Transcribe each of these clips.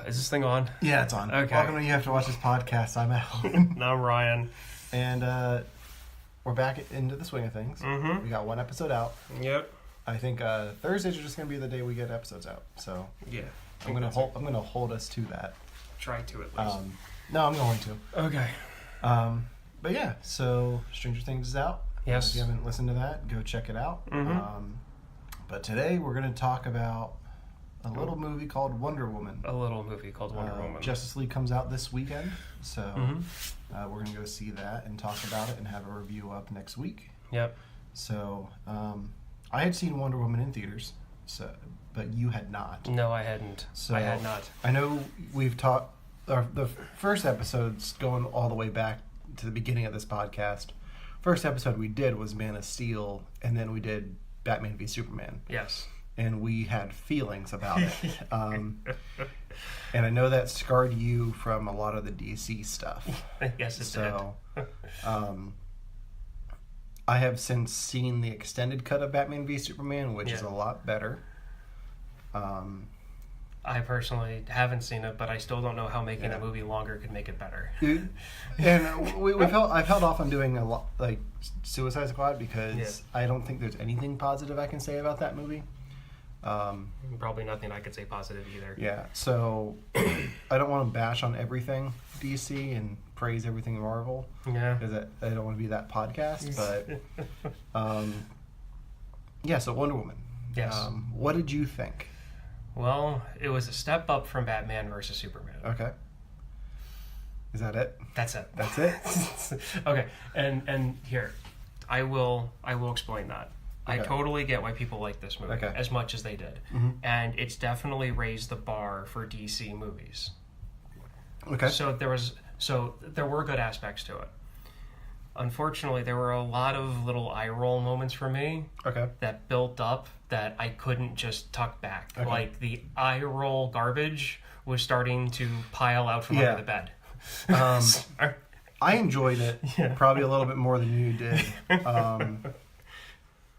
Is this thing on? Yeah, it's on. Okay. Welcome to You Have to Watch This podcast. I'm Al. And I'm Ryan. And we're back into the swing of things. Mm-hmm. We got one episode out. Yep. I think Thursdays are just going to be the day we get episodes out. So Yeah. I'm gonna hold us to that. Try to at least. No, I'm going to. Okay. But yeah, so Stranger Things is out. Yes. If you haven't listened to that, go check it out. Mm-hmm. But today we're going to talk about a little movie called Wonder Woman. Wonder Woman. Justice League comes out this weekend, so Mm-hmm. we're going to go see that and talk about it and have a review up next week. Yep. So I had seen Wonder Woman in theaters, but you had not. No, I hadn't. So I had not. I know we've talked. The first episode's going all the way back to the beginning of this podcast. First episode we did was Man of Steel, and then we did Batman v Superman. Yes. And we had feelings about it. And I know that scarred you from a lot of the DC stuff. Yes, it so, I have since seen the extended cut of Batman v Superman, which is a lot better. I personally haven't seen it, but I still don't know how making a movie longer could make it better. And I've held off on doing a lot like Suicide Squad because I don't think there's anything positive I can say about that movie. Probably nothing I could say positive either. Yeah, so I don't want to bash on everything DC and praise everything Marvel. Yeah. Because I don't want to be that podcast, but yeah, so Wonder Woman. Yes. What did you think? Well, it was a step up from Batman versus Superman. Okay. Is that it? That's it. That's it? Okay, and here, I will explain that. I totally get why people like this movie as much as they did. Mm-hmm. And it's definitely raised the bar for DC movies. Okay. So there were good aspects to it. Unfortunately, there were a lot of little eye roll moments for me that built up that I couldn't just tuck back. Okay. Like the eye roll garbage was starting to pile out from under the bed. I enjoyed it probably a little bit more than you did.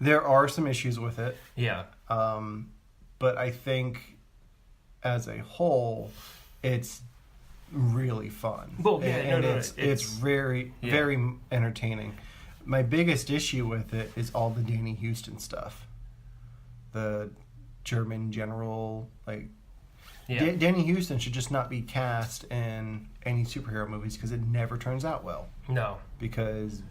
There are some issues with it. Yeah. But I think as a whole, it's really fun. Well, yeah, and it's very, very entertaining. My biggest issue with it is all the Danny Huston stuff. The German general, Danny Huston should just not be cast in any superhero movies because it never turns out well. No. Because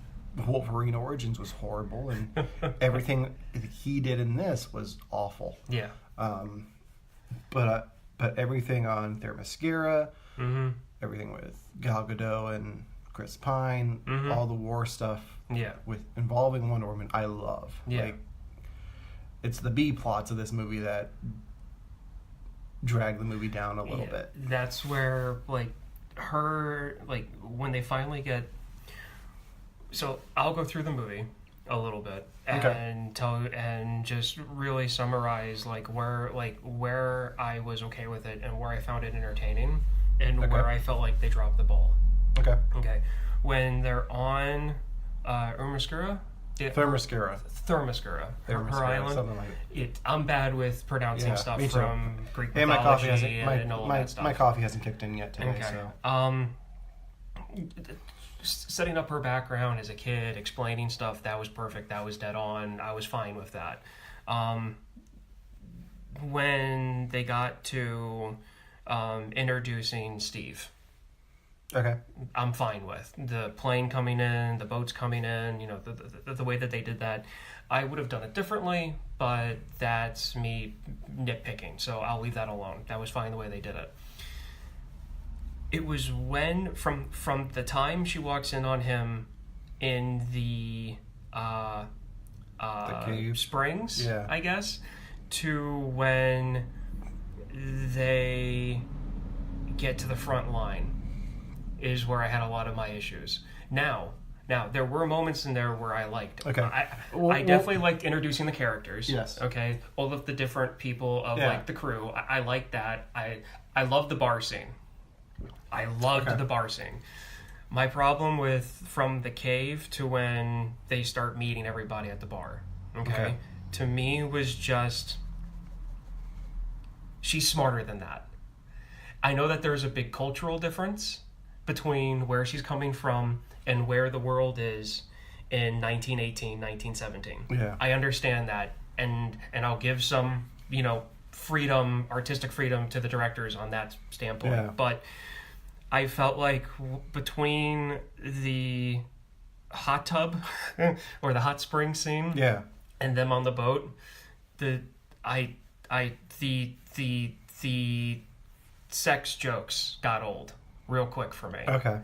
Wolverine Origins was horrible, and everything he did in this was awful. Yeah. But everything on Themyscira, mm-hmm. everything with Gal Gadot and Chris Pine, mm-hmm. all the war stuff with involving Wonder Woman, I love. Yeah. It's the B plots of this movie that drag the movie down a little bit. That's where when they finally get. So I'll go through the movie a little bit and just really summarize where I was okay with it and where I found it entertaining and where I felt like they dropped the ball. Okay. When they're on Themyscira, her island. Something like it. I'm bad with pronouncing stuff from Greek mythology. And all that stuff. My coffee hasn't kicked in yet today. Okay. So. Setting up her background as a kid, explaining stuff, that was perfect. That was dead on. I was fine with that. When they got to introducing Steve, I'm fine with the plane coming in, the boats coming in. The way that they did that. I would have done it differently, but that's me nitpicking. So I'll leave that alone. That was fine the way they did it. It was when, from the time she walks in on him in the cave springs, I guess, to when they get to the front line is where I had a lot of my issues. Now, there were moments in there where I liked. I definitely liked introducing the characters. Yes. Okay. All of the different people of the crew. I liked that. I loved the bar scene. I loved the bar scene. My problem with from the cave to when they start meeting everybody at the bar, to me was just, she's smarter than that. I know that there's a big cultural difference between where she's coming from and where the world is in 1918, 1917. Yeah. I understand that, and I'll give some, freedom, artistic freedom to the directors on that standpoint. Yeah. But I felt like between the hot tub or the hot spring scene, Yeah. and them on the boat, the sex jokes got old real quick for me. Okay.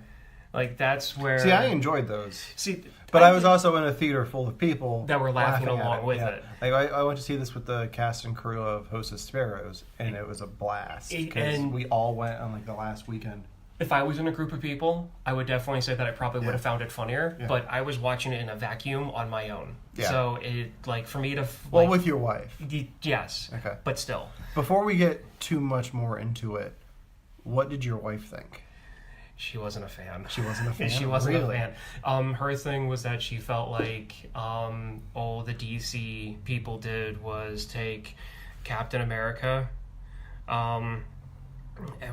Like, that's where... See, I enjoyed those. See, But I was also in a theater full of people that were laughing along with yeah. it. Like, I went to see this with the cast and crew of Host of Sparrows, and it was a blast because we all went on like the last weekend. If I was in a group of people, I would definitely say that I probably would have Yeah. found it funnier. Yeah. But I was watching it in a vacuum on my own. Yeah. So it, for me to Well, with your wife. Yes. Okay. But still, Before we get too much more into it, what did your wife think? she wasn't a fan. She wasn't a fan. She wasn't Really? a fan. Her thing was that she felt like all the DC people did was take Captain America, and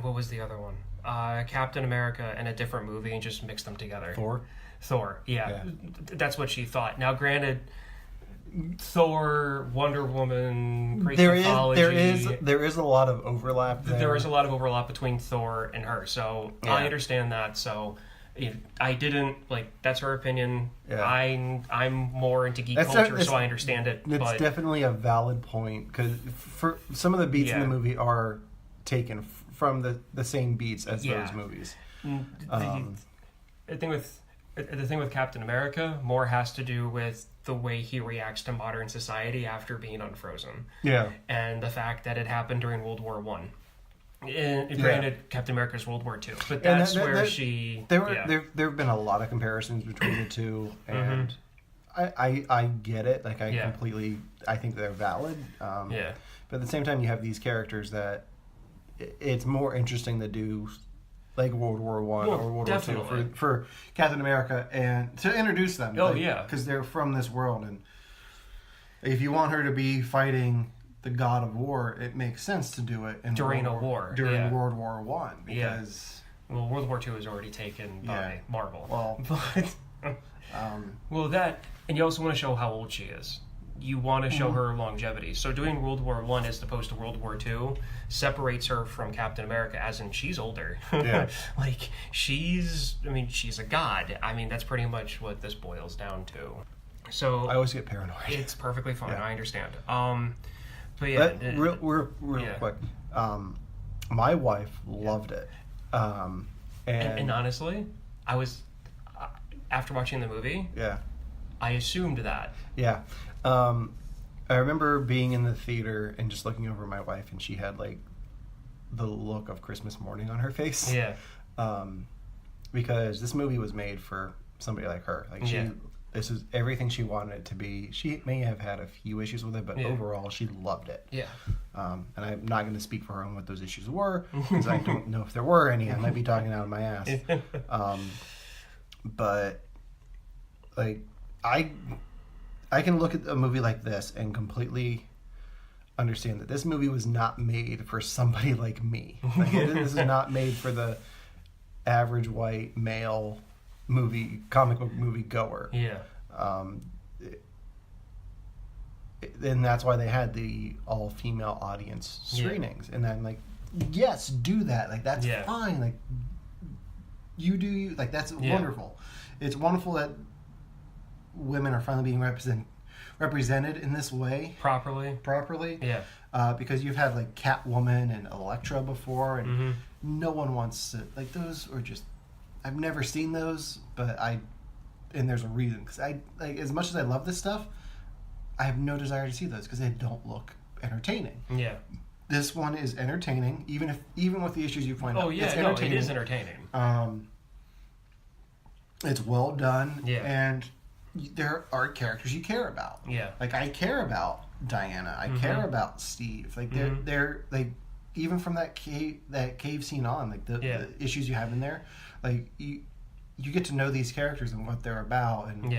what was the other one? Captain America and a different movie and just mix them together. Thor, yeah. That's what she thought. Now, granted, Thor, Wonder Woman, Greek mythology. There is a lot of overlap there. There is a lot of overlap between Thor and her, so Yeah. I understand that. So I didn't that's her opinion. Yeah. I'm more into geek culture, so I understand it. It's but definitely a valid point because for some of the beats in the movie are taken from the same beats as those movies. The thing with Captain America more has to do with the way he reacts to modern society after being unfrozen. Yeah. And the fact that it happened during World War One. Granted, Captain America's World War II, but that's where she... There have been a lot of comparisons between the two, and I get it. Like, I think they're valid. But at the same time, you have these characters that it's more interesting to do like World War One or World War II for Captain America and to introduce them. Because they're from this world, and if you want her to be fighting the god of war, it makes sense to do it during World War One because World War II is already taken by Marvel. Well, that, and you also want to show how old she is. You want to show her longevity. So doing World War One as opposed to World War II separates her from Captain America, as in she's older. Yeah. Like, she's a god. I mean, that's pretty much what this boils down to. So I always get paranoid. It's perfectly fine. Yeah. I understand. But yeah. Real quick. My wife loved it. And honestly, I was, after watching the movie, I assumed that. Yeah. I remember being in the theater and just looking over at my wife, and she had like the look of Christmas morning on her face. Yeah. Because this movie was made for somebody like her. Like this is everything she wanted it to be. She may have had a few issues with it, but overall she loved it. Yeah. And I'm not going to speak for her on what those issues were because I don't know if there were any. I might be talking out of my ass. But like I can look at a movie like this and completely understand that this movie was not made for somebody like me. Like, this is not made for the average white male comic book movie goer. Yeah. And that's why they had the all-female audience screenings. And I'm like, yes, do that. Like, that's fine. Like, you do you. Like, that's wonderful. It's wonderful that women are finally being represented in this way properly. Because you've had like Catwoman and Elektra before, and no one wants to, like, those are just, I've never seen those, but and there's a reason, because I like, as much as I love this stuff, I have no desire to see those because they don't look entertaining. This one is entertaining, even with the issues you point out. It's entertaining. It is entertaining. It's well done, and there are characters you care about. Like, I care about Diana. I care about Steve. Like, they're like, even from that cave scene on, like the issues you have in there, like you get to know these characters and what they're about, and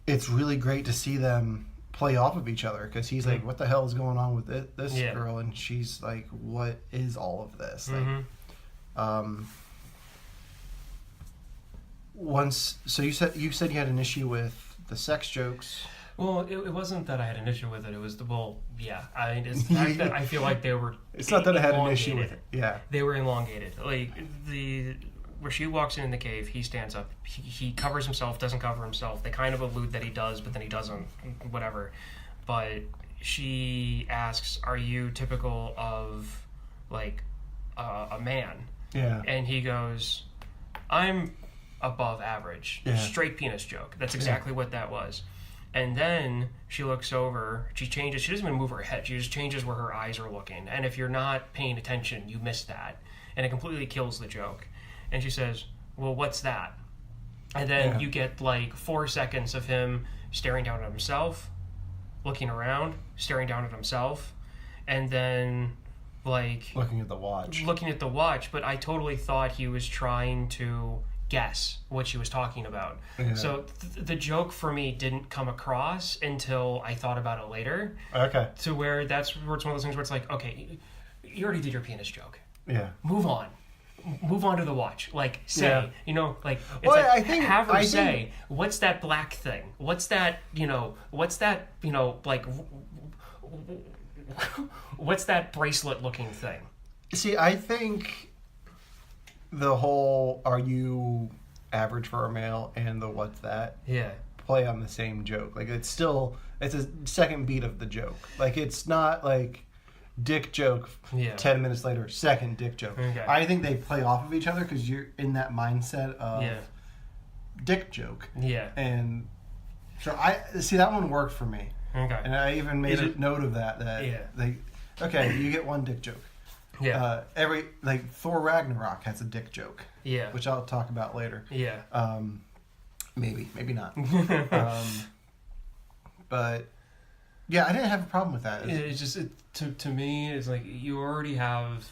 it's really great to see them play off of each other because he's like, what the hell is going on with this girl? And she's like, what is all of this? Like, so you said you had an issue with the sex jokes. Well, it wasn't that I had an issue with it. It was it's the fact that I feel like they were. It's not that I had an issue with it. Yeah, they were elongated. Like where she walks in the cave, he stands up. He covers himself, doesn't cover himself. They kind of allude that he does, but then he doesn't. Whatever. But she asks, "Are you typical of like a man?" Yeah. And he goes, "I'm above average." Yeah. Straight penis joke. That's exactly what that was. And then she looks over, she changes, she doesn't even move her head, she just changes where her eyes are looking. And if you're not paying attention, you miss that. And it completely kills the joke. And she says, well, what's that? And then you get like 4 seconds of him staring down at himself, looking around, staring down at himself, and then like... Looking at the watch. But I totally thought he was trying to guess what she was talking about. Yeah. So the joke for me didn't come across until I thought about it later. Okay. To where it's one of those things where it's like, okay, you already did your penis joke. Yeah. Move on to the watch. Like, say, like, it's well, like, I think, have her say, what's that black thing? What's that, like, what's that bracelet looking thing? See, I think the whole "are you average for a male" and the "what's that" play on the same joke. Like it's a second beat of the joke. Like it's not like dick joke 10 minutes later, second dick joke. Okay. I think they play off of each other because you're in that mindset of dick joke. Yeah. And so I see that one worked for me. Okay. And I even made a note of that you get one dick joke. Yeah. Thor Ragnarok has a dick joke. Yeah. Which I'll talk about later. Yeah. Maybe not. But yeah, I didn't have a problem with that. It's just to me, it's like you already have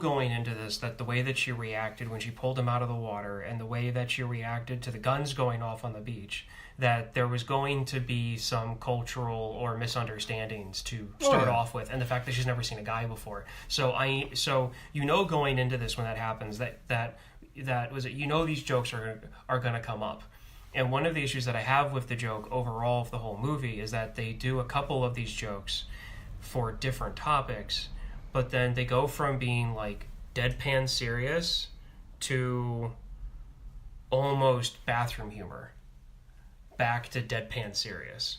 going into this that the way that she reacted when she pulled him out of the water and the way that she reacted to the guns going off on the beach, that there was going to be some cultural or misunderstandings to start off with, and the fact that she's never seen a guy before. So going into this when that happens that was it. These jokes are going to come up. And one of the issues that I have with the joke overall of the whole movie is that they do a couple of these jokes for different topics, but then they go from being like deadpan serious to almost bathroom humor back to deadpan serious.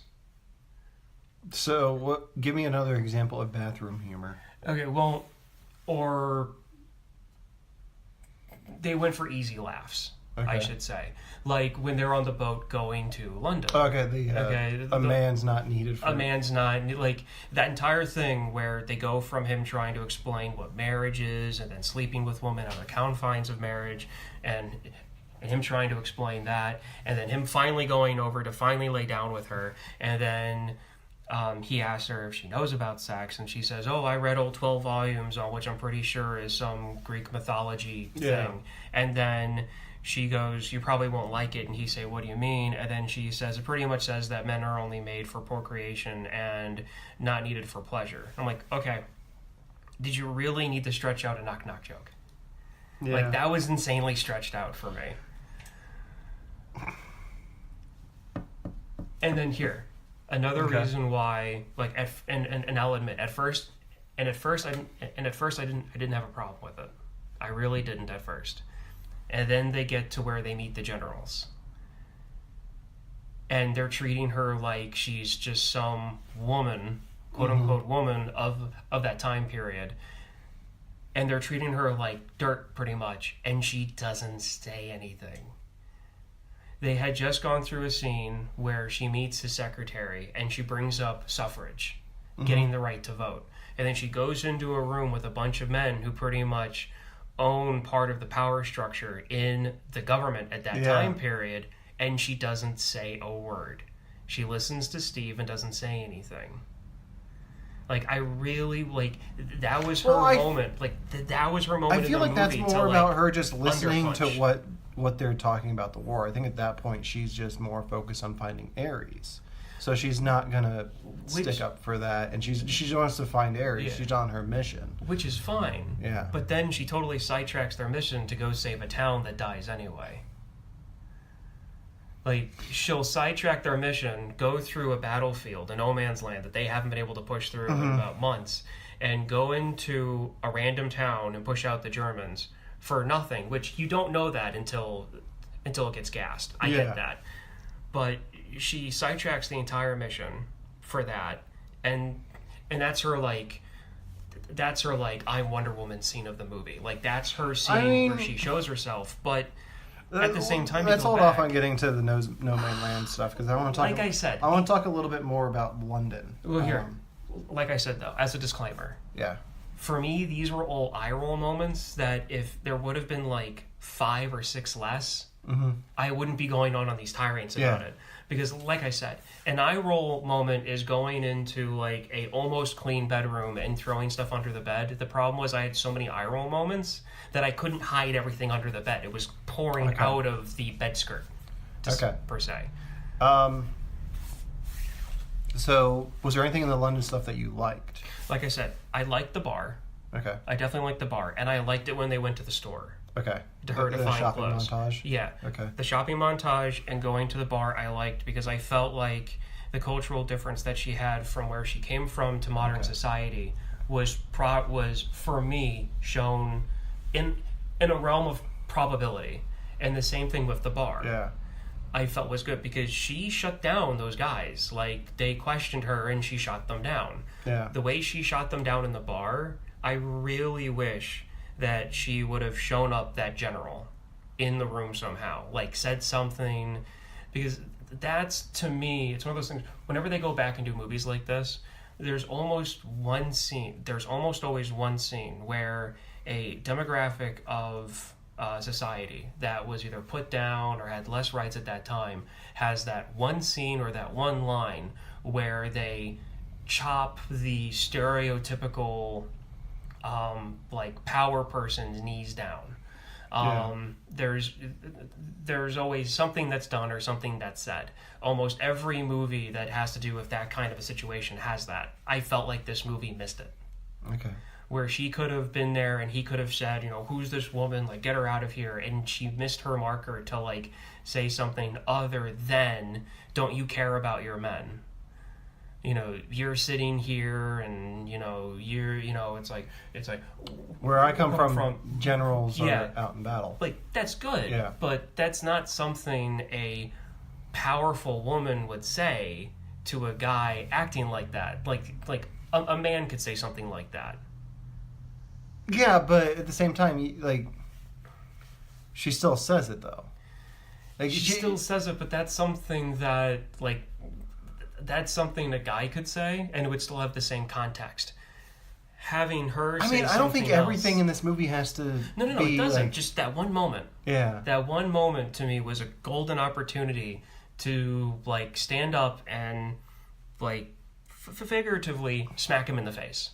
So give me another example of bathroom humor. Okay, well, or they went for easy laughs. Okay. I should say. Like when they're on the boat going to London. Okay, a man's not needed for... A man's not... Like, that entire thing where they go from him trying to explain what marriage is and then sleeping with women on the confines of marriage and him trying to explain that and then him finally going over to finally lay down with her and then he asks her if she knows about sex and she says, I read all 12 volumes on which I'm pretty sure is some Greek mythology thing. And then... she goes, you probably won't like it. And he say, what do you mean? And then she says, it pretty much says that men are only made for procreation and not needed for pleasure. I'm like, okay, did you really need to stretch out a knock-knock joke? Yeah. Like, that was insanely stretched out for me. And then here, another reason why, like, and I'll admit, at first I didn't have a problem with it. I really didn't at first. And then they get to where they meet the generals. And they're treating her like she's just some woman, quote-unquote woman of that time period. And they're treating her like dirt, pretty much. And she doesn't say anything. They had just gone through a scene where she meets his secretary and she brings up suffrage, getting the right to vote. And then she goes into a room with a bunch of men who pretty much... own part of the power structure in the government at that time period, and she doesn't say a word. She listens to Steve and doesn't say anything. Like, I really, that was her moment. That was her moment in the movie. I feel like that's more about her just listening to what what they're talking about the war. I think at that point she's just more focused on finding Ares. So she's not gonna stick up for that, and she just wants to find Ares. Yeah. She's on her mission, which is fine. Yeah. But then she totally sidetracks their mission to go save a town that dies anyway. Like, she'll sidetrack their mission, go through a battlefield, a no man's land that they haven't been able to push through in about months, and go into a random town and push out the Germans for nothing. Which you don't know that until it gets gassed. I get that, but she sidetracks the entire mission for that, and that's her like I'm Wonder Woman scene of the movie. Like, that's her scene where she shows herself, but at the same time, let's hold off on getting to the no man's land stuff, because I want to talk. Like I said, I want to talk a little bit more about London. Well, here, like I said though, as a disclaimer, for me, these were all eye roll moments that if there would have been like 5 or 6 less, I wouldn't be going on these tirades about it. Because, like I said, an eye roll moment is going into like a almost clean bedroom and throwing stuff under the bed. The problem was I had so many eye roll moments that I couldn't hide everything under the bed. It was pouring out of the bed skirt, per se. So, was there anything in the London stuff that you liked? Like I said, I liked the bar. Okay. I definitely liked the bar, and I liked it when they went to the store. Okay. To her to find shopping clothes. Montage? Yeah. Okay. The shopping montage and going to the bar I liked, because I felt like the cultural difference that she had from where she came from to modern society was for me shown in a realm of probability. And the same thing with the bar. Yeah. I felt was good because she shut down those guys. Like, they questioned her and she shot them down. Yeah. The way she shot them down in the bar, I really wish that she would have shown up that general in the room somehow, like said something, because that's, to me, it's one of those things, whenever they go back and do movies like this, there's almost always one scene where a demographic of society that was either put down or had less rights at that time has that one scene or that one line where they chop the stereotypical like power person's knees down. There's always something that's done or something that's said. Almost every movie that has to do with that kind of a situation has that. I felt like this movie missed it. Okay. Where she could have been there and he could have said, who's this woman? Like, get her out of here. And she missed her marker to like say something other than, don't you care about your men? You're sitting here and, it's like where I come from generals are out in battle. Like, that's good. Yeah. But that's not something a powerful woman would say to a guy acting like that. Like a man could say something like that. Yeah, but at the same time, she still says it though. Like, she still says it, but that's something that, that's something a guy could say, and it would still have the same context. Having her say something I don't think everything in this movie has to No, it doesn't. Just that one moment. Yeah. That one moment, to me, was a golden opportunity to, stand up and, figuratively smack him in the face.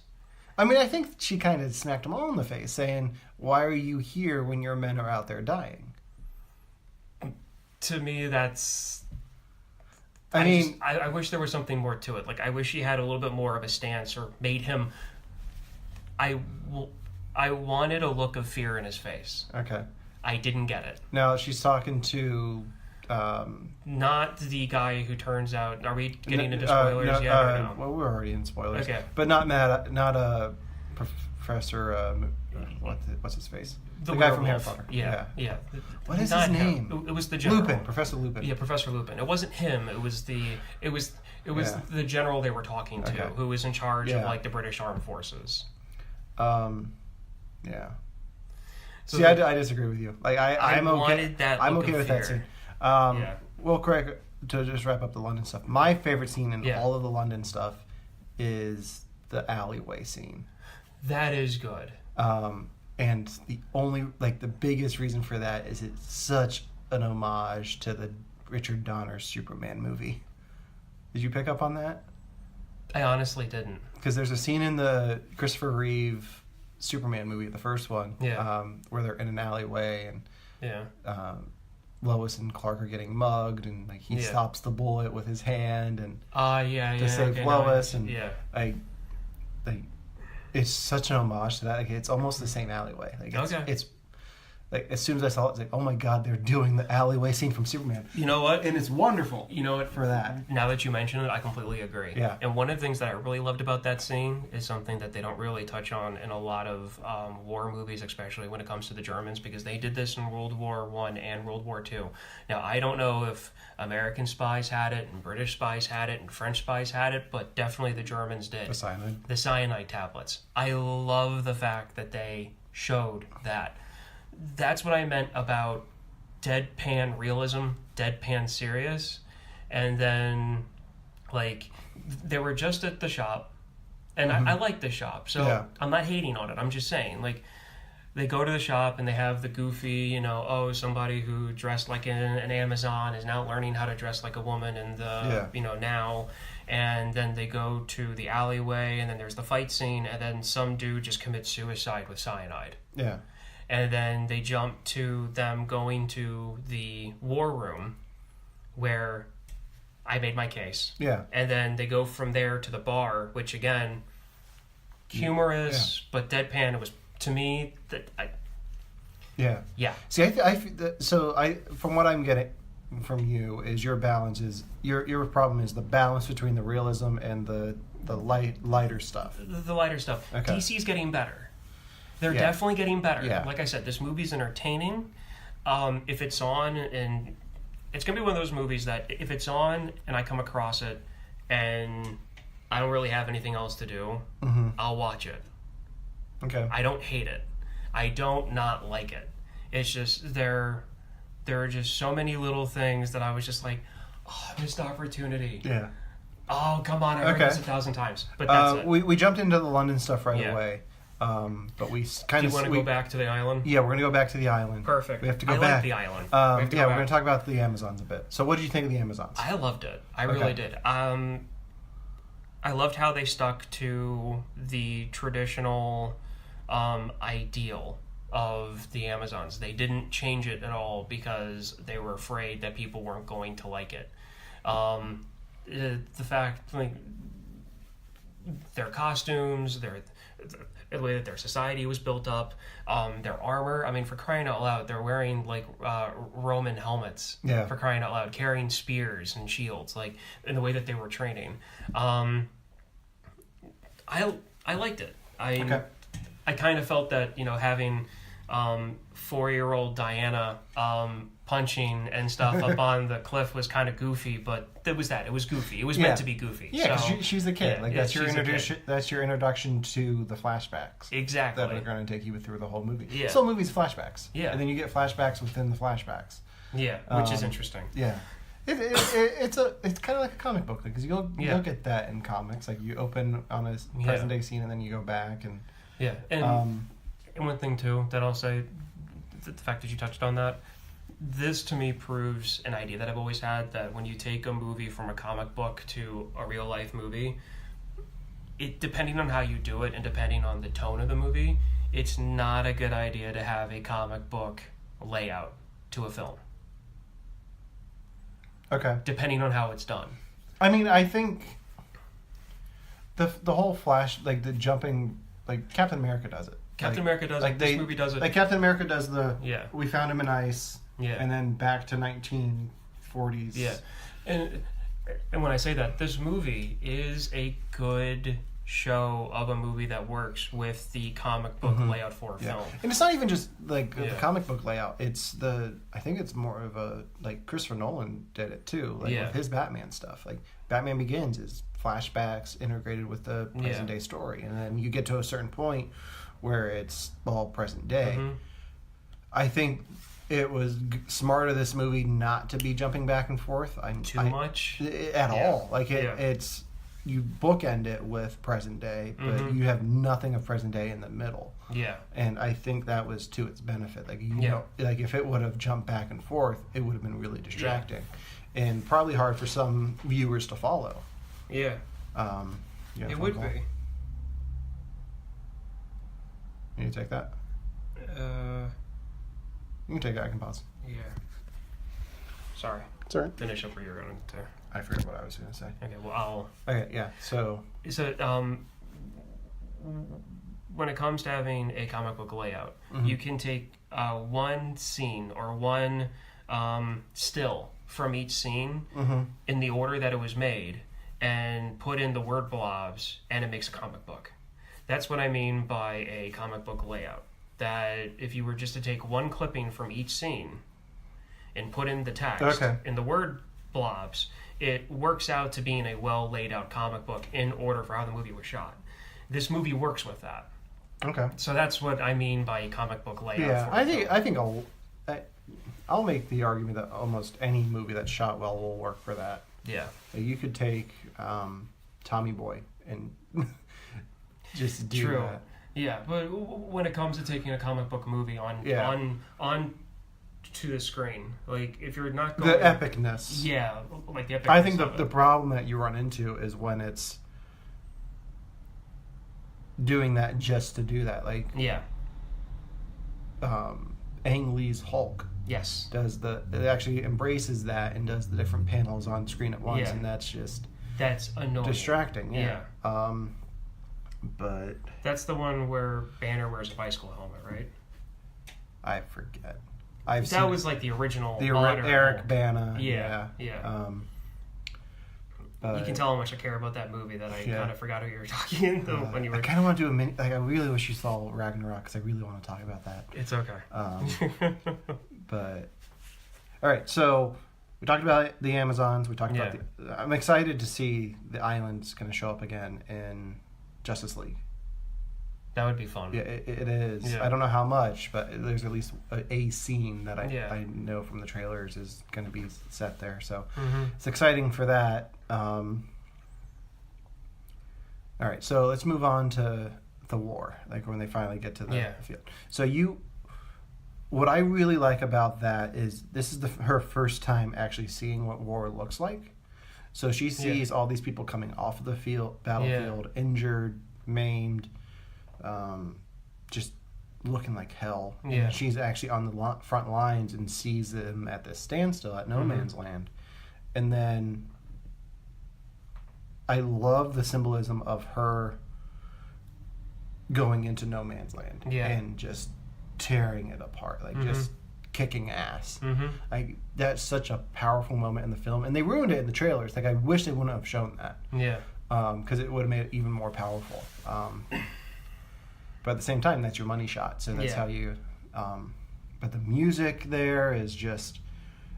I think she kind of smacked them all in the face, saying, why are you here when your men are out there dying? To me, that's... I wish there was something more to it. I wish she had a little bit more of a stance or made him... I wanted a look of fear in his face. Okay. I didn't get it. Now, she's talking to... not the guy who turns out... Are we getting into spoilers yet or no? Well, we're already in spoilers. Okay. But not Professor... what's his face? The guy from Harry Potter. Yeah. What is his name? It was the general. Lupin. Professor Lupin. Yeah, Professor Lupin. It wasn't him. It was the the general they were talking to, who was in charge of the British Armed Forces. Yeah. So see, I disagree with you. I'm okay. I'm okay with that scene. Well, Craig, to just wrap up the London stuff, my favorite scene in all of the London stuff is the alleyway scene. That is good. And the only, the biggest reason for that is it's such an homage to the Richard Donner Superman movie. Did you pick up on that? I honestly didn't. Because there's a scene in the Christopher Reeve Superman movie, the first one, where they're in an alleyway Yeah. Lois and Clark are getting mugged, and like he stops the bullet with his hand, and to save Lois, and like it's such an homage to that. Like it's almost the same alleyway. Like it's like as soon as I saw it, it's like, oh my god, they're doing the alleyway scene from Superman. You know what? And it's wonderful. You know what? For that. Now that you mention it, I completely agree. Yeah. And one of the things that I really loved about that scene is something that they don't really touch on in a lot of war movies, especially when it comes to the Germans, because they did this in World War I and World War II. Now, I don't know if American spies had it, and British spies had it, and French spies had it, but definitely the Germans did. The cyanide tablets. I love the fact that they showed that. That's what I meant about deadpan realism, deadpan serious. And then, like, they were just at the shop, and I like the shop, so I'm not hating on it. I'm just saying, like, they go to the shop and they have the goofy, somebody who dressed like an Amazon is now learning how to dress like a woman in the, now. And then they go to the alleyway, and then there's the fight scene, and then some dude just commits suicide with cyanide. Yeah. And then they jump to them going to the war room where I made my case. Yeah. And then they go from there to the bar, which again, humorous but deadpan. It was, to me, Yeah. See, from what I'm getting from you is your balance is your problem is the balance between the realism and the lighter stuff. The lighter stuff. Okay. DC's getting better. They're definitely getting better. Yeah. Like I said, this movie's entertaining. If it's on, and it's going to be one of those movies that if it's on and I come across it and I don't really have anything else to do, I'll watch it. Okay. I don't hate it. I don't not like it. It's just there are just so many little things that I was just like, oh, missed opportunity. Yeah. Oh, come on, I've heard this 1,000 times. But that's it. We jumped into the London stuff right away. But we kind of... Do you want to go back to the island? Yeah, we're going to go back to the island. Perfect. We have to go back. I like the island. We're going to talk about the Amazons a bit. So what did you think of the Amazons? I loved it. I really did. I loved how they stuck to the traditional ideal of the Amazons. They didn't change it at all because they were afraid that people weren't going to like it. The fact, like, their costumes, the way that their society was built up, their armor. I mean, for crying out loud, they're wearing like Roman helmets. Yeah. For crying out loud, carrying spears and shields, like in the way that they were training. I liked it. I kind of felt that having 4-year-old Diana punching and stuff up on the cliff was kind of goofy, but it was goofy. It was meant to be goofy. Yeah, because she's a kid. That's your introduction. That's your introduction to the flashbacks. Exactly. That are going to take you through the whole movie. Yeah. So the movie's flashbacks. Yeah. And then you get flashbacks within the flashbacks. Yeah, which is interesting. Yeah. It's kind of like a comic book because you'll get that in comics. Like you open on a present day scene and then you go back and and one thing too that I'll say, the fact that you touched on that, this to me proves an idea that I've always had, that when you take a movie from a comic book to a real life movie, it depending on how you do it and depending on the tone of the movie, it's not a good idea to have a comic book layout to a film. Okay. Depending on how it's done. I mean, I think the whole Flash, like the jumping, like Captain America does it. Captain America does it. This movie does it. Like Captain America does we found him in ice. Yeah. And then back to 1940s. Yeah. And when I say that, this movie is a good show of a movie that works with the comic book layout for a film. And it's not even just like the comic book layout. It's I think it's more of a, like Christopher Nolan did it too, like with his Batman stuff. Like Batman Begins is flashbacks integrated with the present day story. And then you get to a certain point where it's all present day. I think it was smart of this movie not to be jumping back and forth. Too much? At all. Like, it's... You bookend it with present day, but you have nothing of present day in the middle. Yeah. And I think that was to its benefit. Like, know, like if it would have jumped back and forth, it would have been really distracting. And probably hard for some viewers to follow. Yeah. It would be. You take that? You can take it. I can pause. Yeah. Sorry. It's all right. Finish up where you're going to. I forget what I was going to say. Okay, well, I'll... Okay, yeah, so... when it comes to having a comic book layout, Mm-hmm. you can take one scene or one still from each scene Mm-hmm. in the order that it was made and put in the word blobs, and it makes a comic book. That's what I mean by a comic book layout. That if you were just to take one clipping from each scene and put in the text in the word blobs, it works out to being a well laid out comic book in order for how the movie was shot. This movie works with that. Okay. So that's what I mean by a comic book layout. Yeah, I think I'll make the argument that almost any movie that's shot well will work for that. Yeah. You could take Tommy Boy and just do True. that. Yeah, but when it comes to taking a comic book movie on to the screen, like if you're not going the epicness. Yeah, like the epicness. I think the problem that you run into is when it's doing that just to do that. Like Ang Lee's Hulk. Yes. It actually embraces that and does the different panels on screen at once, and that's annoying. Distracting. Yeah. But that's the one where Banner wears a bicycle helmet, right? I forget. That was like the original. Eric Bana. Yeah. But you can tell how much I care about that movie that I kind of forgot who you were talking when you were. I kind of want to do a mini. Like, I really wish you saw Ragnarok because I really want to talk about that. It's okay. But all right, so we talked about the Amazons. We talked about I'm excited to see the island's going to show up again in Justice League. That would be fun. Yeah, it is. Yeah. I don't know how much, but there's at least a scene that I know from the trailers is going to be set there. So it's exciting for that. All right, so let's move on to the war, like when they finally get to the field. So what I really like about that is this is her first time actually seeing what war looks like. So she sees all these people coming off of the battlefield, injured, maimed, just looking like hell. Yeah. And she's actually on the front lines and sees them at this standstill at no man's land. And then I love the symbolism of her going into no man's land and just tearing it apart, like just kicking ass. Like that's such a powerful moment in the film, and they ruined it in the trailers. Like I wish they wouldn't have shown that. Yeah. Because it would have made it even more powerful. But at the same time, that's your money shot. So that's how you. But the music there is just.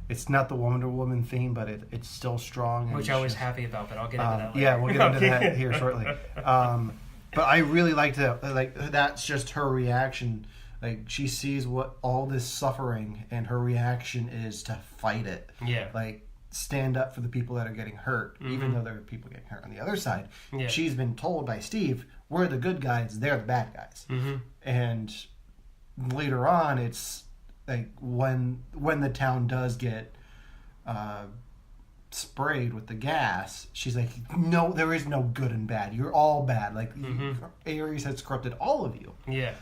It's not the Wonder Woman theme, but it's still strong. Which I was happy about, but I'll get into that later. Yeah, we'll get into that here shortly. But I really liked it. Like that's just her reaction. Like she sees what all this suffering, and her reaction is to fight it. Yeah. Like stand up for the people that are getting hurt, even though there are people getting hurt on the other side. Yeah. She's been told by Steve, "We're the good guys; they're the bad guys." And later on, it's like when the town does get sprayed with the gas, she's like, "No, there is no good and bad. You're all bad. Like Ares has corrupted all of you." Yeah.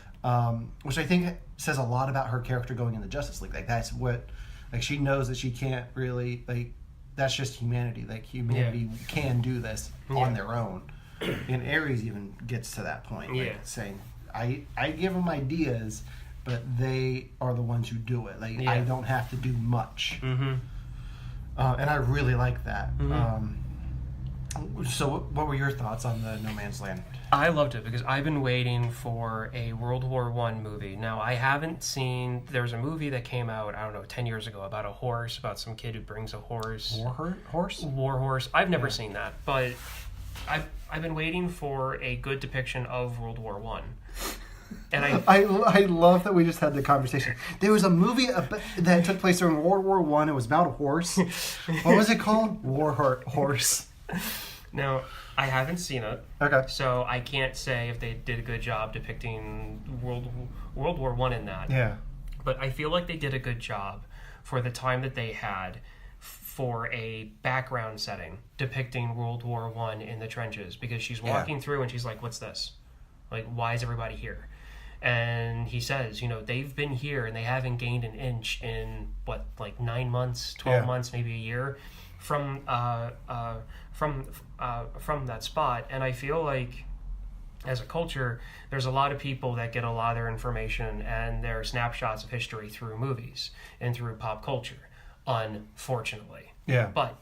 Which I think says a lot about her character going into Justice League. Like that's what, like she knows that she can't really like. That's just humanity. Like humanity can do this on their own. And Ares even gets to that point, like saying, "I give them ideas, but they are the ones who do it. Like I don't have to do much." And I really like that. So what were your thoughts on the No Man's Land? I loved it because I've been waiting for a World War I movie. Now, I haven't seen... There was a movie that came out, I don't know, 10 years ago about a horse, about some kid who brings a horse. Horse? War Horse. I've never seen that, but I've been waiting for a good depiction of World War I. And I love that we just had the conversation. There was a movie that took place during World War I. It was about a horse. What was it called? Horse. Now, I haven't seen it. Okay. So I can't say if they did a good job depicting World War I in that. Yeah. But I feel like they did a good job for the time that they had for a background setting depicting World War I in the trenches, because she's walking through and she's like, "What's this? Like, why is everybody here?" And he says, they've been here and they haven't gained an inch in 9 months, 12 months, maybe a year from that spot. And I feel like as a culture, there's a lot of people that get a lot of their information and their snapshots of history through movies and through pop culture, unfortunately. Yeah. But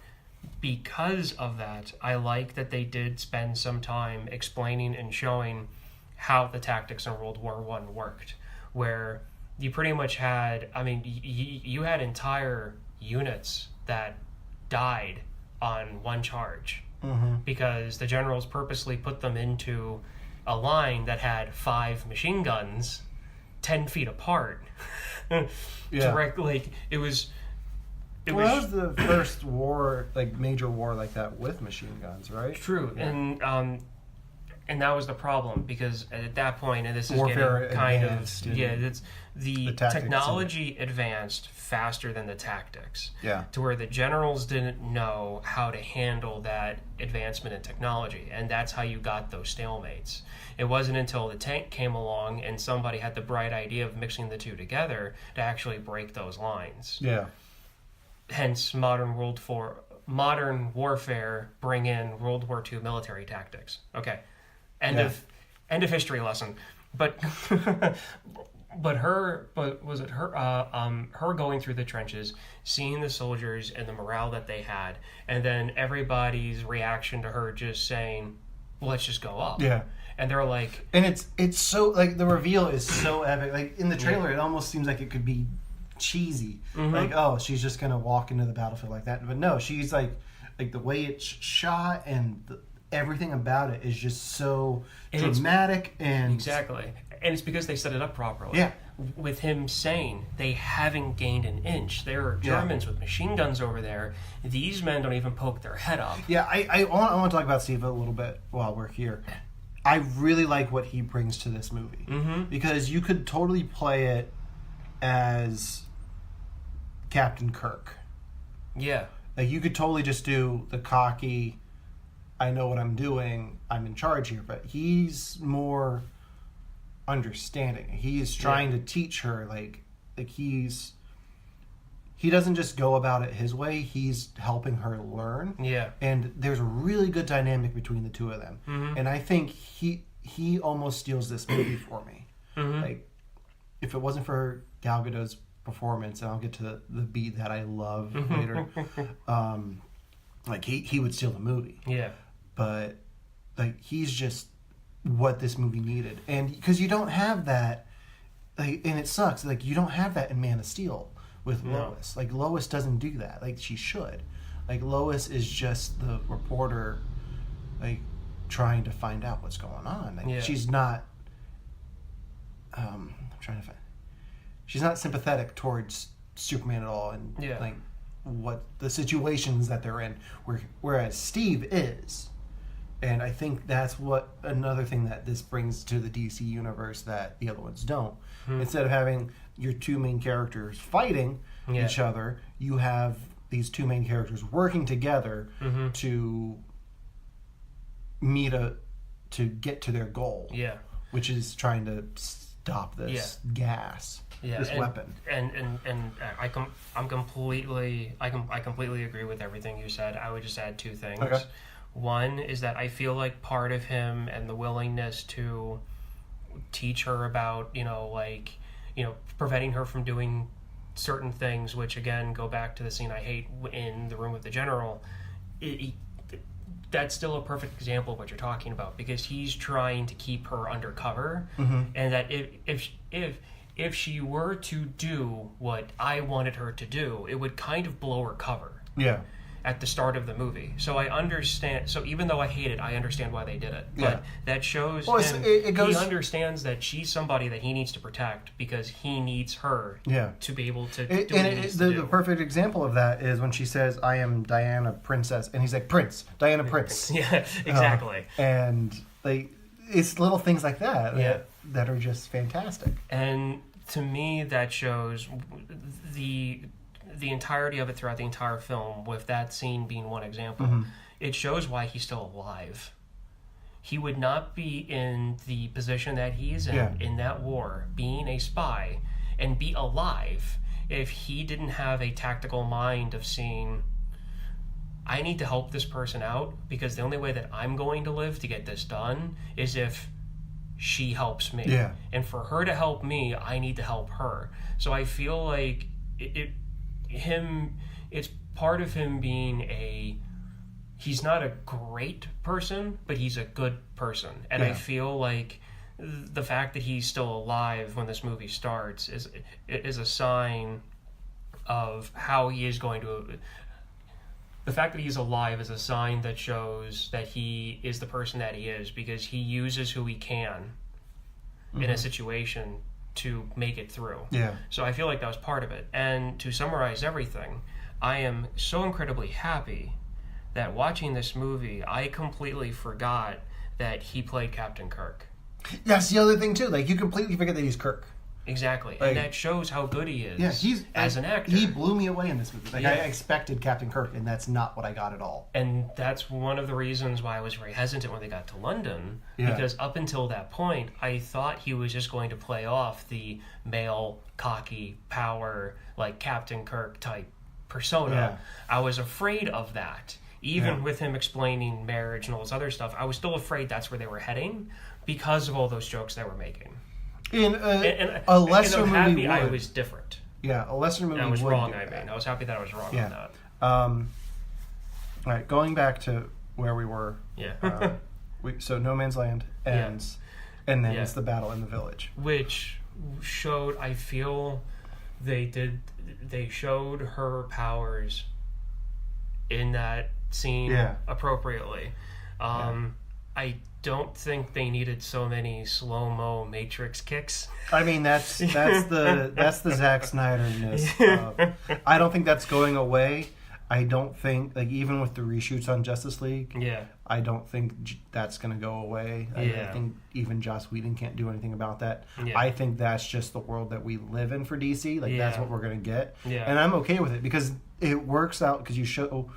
because of that, I like that they did spend some time explaining and showing how the tactics in World War I worked, where you pretty much had, you had entire units that died on one charge because the generals purposely put them into a line that had 5 machine guns 10 feet apart. Direct, it was... that was the first war, major war like that with machine guns, right? True, yeah. And that was the problem, because at that point, and this is Warfare getting kind advanced, of... Yeah, it's the technology advanced faster than the tactics. Yeah. To where the generals didn't know how to handle that advancement in technology, and that's how you got those stalemates. It wasn't until the tank came along and somebody had the bright idea of mixing the two together to actually break those lines. Yeah. Hence, modern warfare bring in World War II military tactics. Okay. End of history lesson. But her going through the trenches, seeing the soldiers and the morale that they had, and then everybody's reaction to her just saying, well, let's just go up. Yeah. And they're like... And it's so, the reveal is so epic. In the trailer, it almost seems like it could be cheesy. She's just going to walk into the battlefield like that. But no, she's the way it's shot and everything about it is just so dramatic and... Exactly. And it's because they set it up properly. Yeah. With him saying they haven't gained an inch. There are Germans with machine guns over there. These men don't even poke their head up. Yeah, I want to talk about Steve a little bit while we're here. I really like what he brings to this movie. Because you could totally play it as Captain Kirk. Yeah. You could totally just do the cocky, I know what I'm doing, I'm in charge here. But he's more understanding. He's trying to teach her, he doesn't just go about it his way, he's helping her learn. Yeah. And there's a really good dynamic between the two of them. And I think he almost steals this movie for me. If it wasn't for Gal Gadot's performance, and I'll get to the beat that I love later, he would steal the movie. Yeah. But he's just what this movie needed. And because you don't have that, and it sucks, you don't have that in Man of Steel with Lois. Lois doesn't do that. She should. Lois is just the reporter, trying to find out what's going on. She's not, I'm trying to find, she's not sympathetic towards Superman at all, and what the situations that they're in. Whereas Steve is. And I think that's another thing that this brings to the DC universe that the other ones don't. Instead of having your two main characters fighting each other, you have these two main characters working together to get to their goal. Yeah. Which is trying to stop this gas. Yeah, this weapon. And I completely agree with everything you said. I would just add 2 things. Okay. One is that I feel like part of him and the willingness to teach her about, preventing her from doing certain things, which again go back to the scene I hate in the room with the general. That's still a perfect example of what you're talking about, because he's trying to keep her undercover, and that if she were to do what I wanted her to do, it would kind of blow her cover. Yeah. At the start of the movie. So I understand, so even though I hate it, I understand why they did it. But that shows him, he understands that she's somebody that he needs to protect, because he needs her to be able to do what he needs to do. The perfect example of that is when she says, I am Diana Princess, and he's like, Prince, Diana Prince. Yeah, exactly. And it's little things like that that are just fantastic. And to me, that shows the entirety of it throughout the entire film, with that scene being one example. It shows why he's still alive. he would not be in the position that he is in that war, being a spy, and be alive if he didn't have a tactical mind of seeing, I need to help this person out because the only way that I'm going to live to get this done is if she helps me. Yeah. And for her to help me, I need to help her. So I feel like it's part of him being he's not a great person, but he's a good person. And I feel like the fact that he's still alive when this movie starts is a sign of how he is going to... The fact that he's alive is a sign that shows that he is the person that he is, because he uses who he can in a situation to make it through. Yeah. So I feel like that was part of it. And to summarize everything, I am so incredibly happy that watching this movie, I completely forgot that he played Captain Kirk. That's the other thing too. Like, you completely forget that he's Kirk. Exactly. And that shows how good he is as an actor. He blew me away in this movie. Like, I expected Captain Kirk, and that's not what I got at all. And that's one of the reasons why I was very hesitant when they got to London, because up until that point, I thought he was just going to play off the male, cocky, power, like Captain Kirk type persona. Yeah. I was afraid of that. Even with him explaining marriage and all this other stuff, I was still afraid that's where they were heading because of all those jokes they were making. In a lesser movie, happy I was different. Yeah, a lesser movie. I was wrong. I was happy that I was wrong on that. All right, going back to where we were. Yeah. So No Man's Land ends, and then it's the battle in the village, which showed. I feel they showed her powers in that scene appropriately. I don't think they needed so many slow-mo Matrix kicks. I mean, that's the Zack Snyder-ness. I don't think that's going away. I don't think, like, even with the reshoots on Justice League, I don't think that's going to go away. I think even Joss Whedon can't do anything about that. I think that's just the world that we live in for DC. Like, that's what we're going to get. And I'm okay with it because it works out, because you show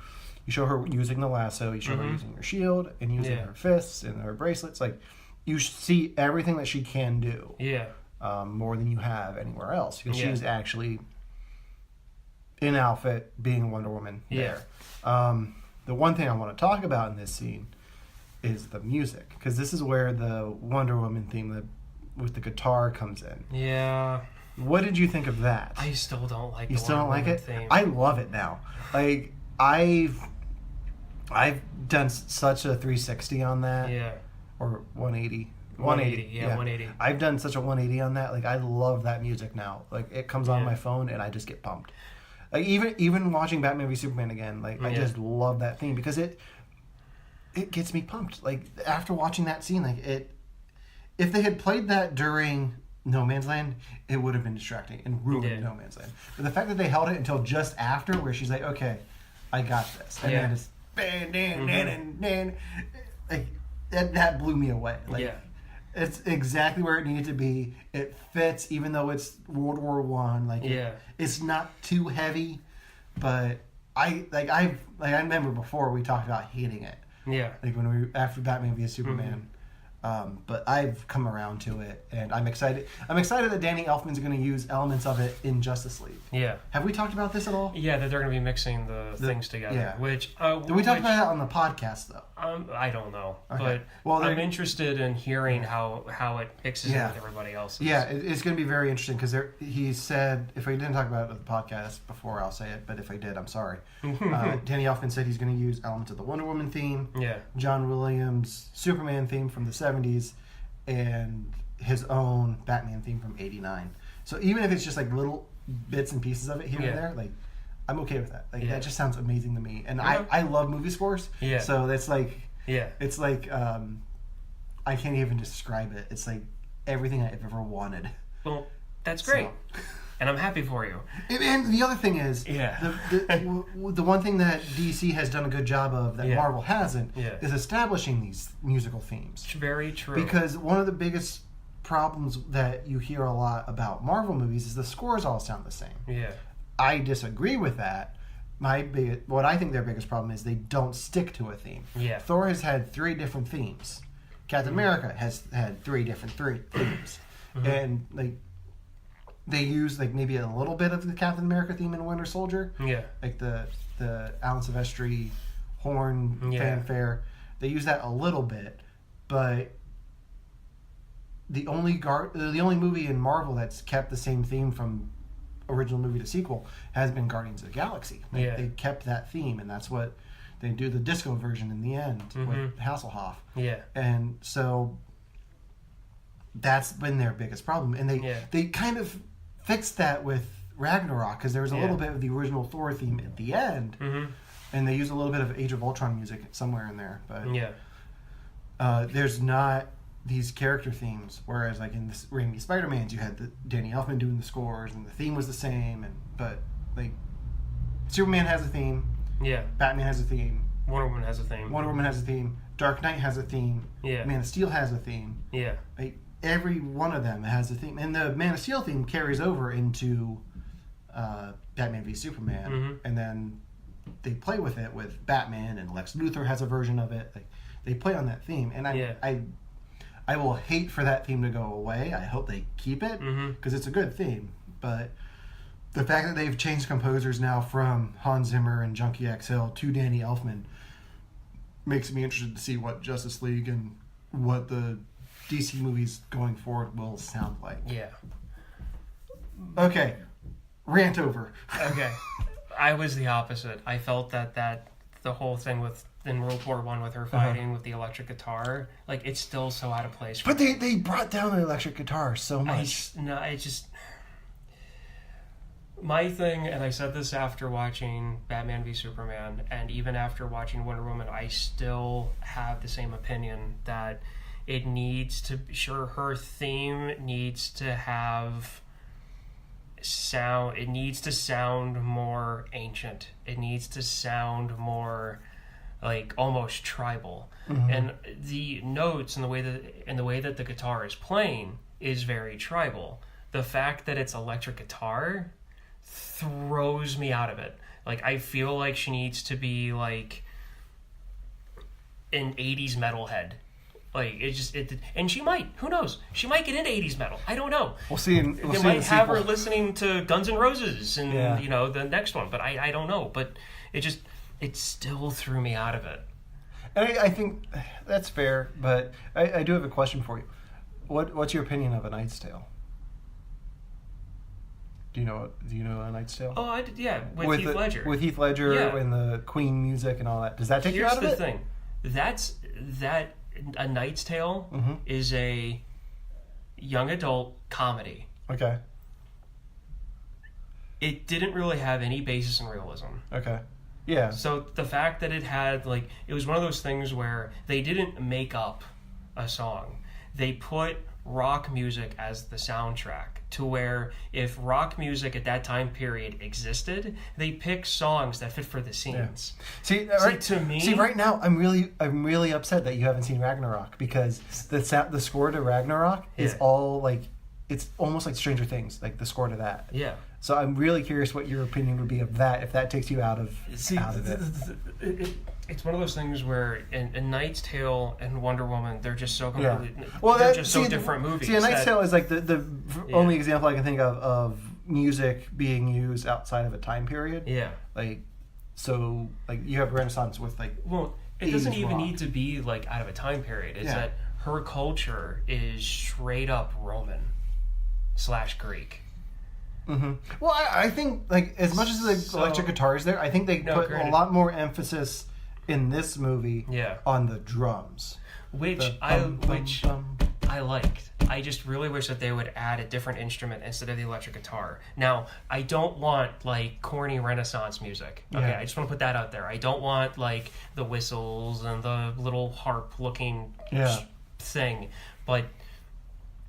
her using the lasso, you show her using her shield, and using her fists and her bracelets. Like, you see everything that she can do. More than you have anywhere else. Because she's actually in outfit, being Wonder Woman there. The one thing I want to talk about in this scene is the music. Because this is where the Wonder Woman theme with the guitar comes in. Yeah. What did you think of that? I still don't like You the still don't Wonder like Woman it? theme. I love it now. Like, I've done such a 360 on that. Or 180. 180. I've done such a 180 on that. Like, I love that music now. Like, it comes on my phone and I just get pumped. Like, even watching Batman v Superman again, like, I just love that theme because it gets me pumped. Like, after watching that scene, like, if they had played that during No Man's Land, it would have been distracting and ruined No Man's Land. But the fact that they held it until just after, where she's like, okay, I got this. And then it's like, that blew me away. Like, it's exactly where it needed to be. It fits, even though it's World War One. Like, it's not too heavy, but I remember before we talked about hating it. Like, when after Batman v Superman. But I've come around to it, and I'm excited. I'm excited that Danny Elfman's going to use elements of it in Justice League. Have we talked about this at all? Yeah, that they're going to be mixing the things together. Which did we talk about that on the podcast though? I don't know, okay. But I'm interested in hearing how it mixes in with everybody else's. Yeah, it's going to be very interesting because he said, if I didn't talk about it on the podcast before, I'll say it. But if I did, I'm sorry. Danny Elfman said he's going to use elements of the Wonder Woman theme. John Williams' Superman theme from the 70s, and his own Batman theme from '89. So even if it's just like little bits and pieces of it here and there, like, I'm okay with that. Like, that just sounds amazing to me. And I love movie scores. So that's like, it's like, I can't even describe it. It's like everything I've ever wanted. Well, that's great. So. And I'm happy for you. And the other thing is, the one thing that DC has done a good job of that Marvel hasn't is establishing these musical themes. It's very true. Because one of the biggest problems that you hear a lot about Marvel movies is the scores all sound the same. I disagree with that. What I think their biggest problem is they don't stick to a theme. Thor has had 3 different themes Captain America has had 3 different themes, and like they use like maybe a little bit of the Captain America theme in Winter Soldier. Yeah, like the Alan Silvestri horn fanfare. They use that a little bit, but the only movie in Marvel that's kept the same theme from original movie to sequel has been Guardians of the Galaxy. They kept that theme, and that's what they do the disco version in the end with Hasselhoff. Yeah, and so that's been their biggest problem, and they kind of fixed that with Ragnarok because there was a little bit of the original Thor theme at the end, and they used a little bit of Age of Ultron music somewhere in there, but there's not these character themes, whereas like in the Raimi Spider-Mans you had Danny Elfman doing the scores and the theme was the same, but like Superman has a theme, Batman has a theme, Wonder Woman has a theme, Dark Knight has a theme, Man of Steel has a theme, like every one of them has a theme, and the Man of Steel theme carries over into Batman v Superman, and then they play with it with Batman, and Lex Luthor has a version of it. Like, they play on that theme, and I will hate for that theme to go away. I hope they keep it because it's a good theme. But the fact that they've changed composers now from Hans Zimmer and Junkie XL to Danny Elfman makes me interested to see what Justice League and what the DC movies going forward will sound like. Yeah. Okay. Rant over. Okay. I was the opposite. I felt that the whole thing in World War I with her fighting with the electric guitar, like, it's still so out of place. But they brought down the electric guitar so much. My thing, and I said this after watching Batman v Superman, and even after watching Wonder Woman, I still have the same opinion that it needs to, her theme needs to have sound, it needs to sound more ancient. It needs to sound more like almost tribal. And the notes and the way that the guitar is playing is very tribal. The fact that it's electric guitar throws me out of it. Like, I feel like she needs to be like an 80s metalhead. Like, and she might. Who knows? She might get into 80s metal. I don't know. We'll see. They might have her listening to Guns N' Roses and the next one. But I don't know. But it still threw me out of it. And I think that's fair. But I do have a question for you. What's your opinion of A Knight's Tale? Do you know A Knight's Tale? Oh, I did. Yeah, with Heath Ledger. With Heath Ledger and the Queen music and all that. Does that take you out of it? Here's the thing. A Knight's Tale is a young adult comedy. Okay. It didn't really have any basis in realism. Okay. Yeah. So the fact that it had, like, it was one of those things where they didn't make up a song. They put rock music as the soundtrack, to where if rock music at that time period existed, they pick songs that fit for the scenes. Yeah. See, right now I'm really upset that you haven't seen Ragnarok, because the score to Ragnarok is all like, it's almost like Stranger Things, like the score to that. Yeah. So I'm really curious what your opinion would be of that, if that takes you out of it. It's one of those things where in Knight's Tale and Wonder Woman, they're just so completely, so different movies. See, A Knight's Tale is like the only example I can think of music being used outside of a time period. Yeah. Like, so, like, you have Renaissance with, like, well, it doesn't even need to be like out of a time period. It's that her culture is straight up Roman/Greek. Mm-hmm. Well, I think, like, as much as the electric guitar is there, I think they put a lot more emphasis in this movie on the drums, which I liked. I just really wish that they would add a different instrument instead of the electric guitar. Now, I don't want, like, corny Renaissance music. Okay, I just want to put that out there. I don't want, like, the whistles and the little harp-looking thing, but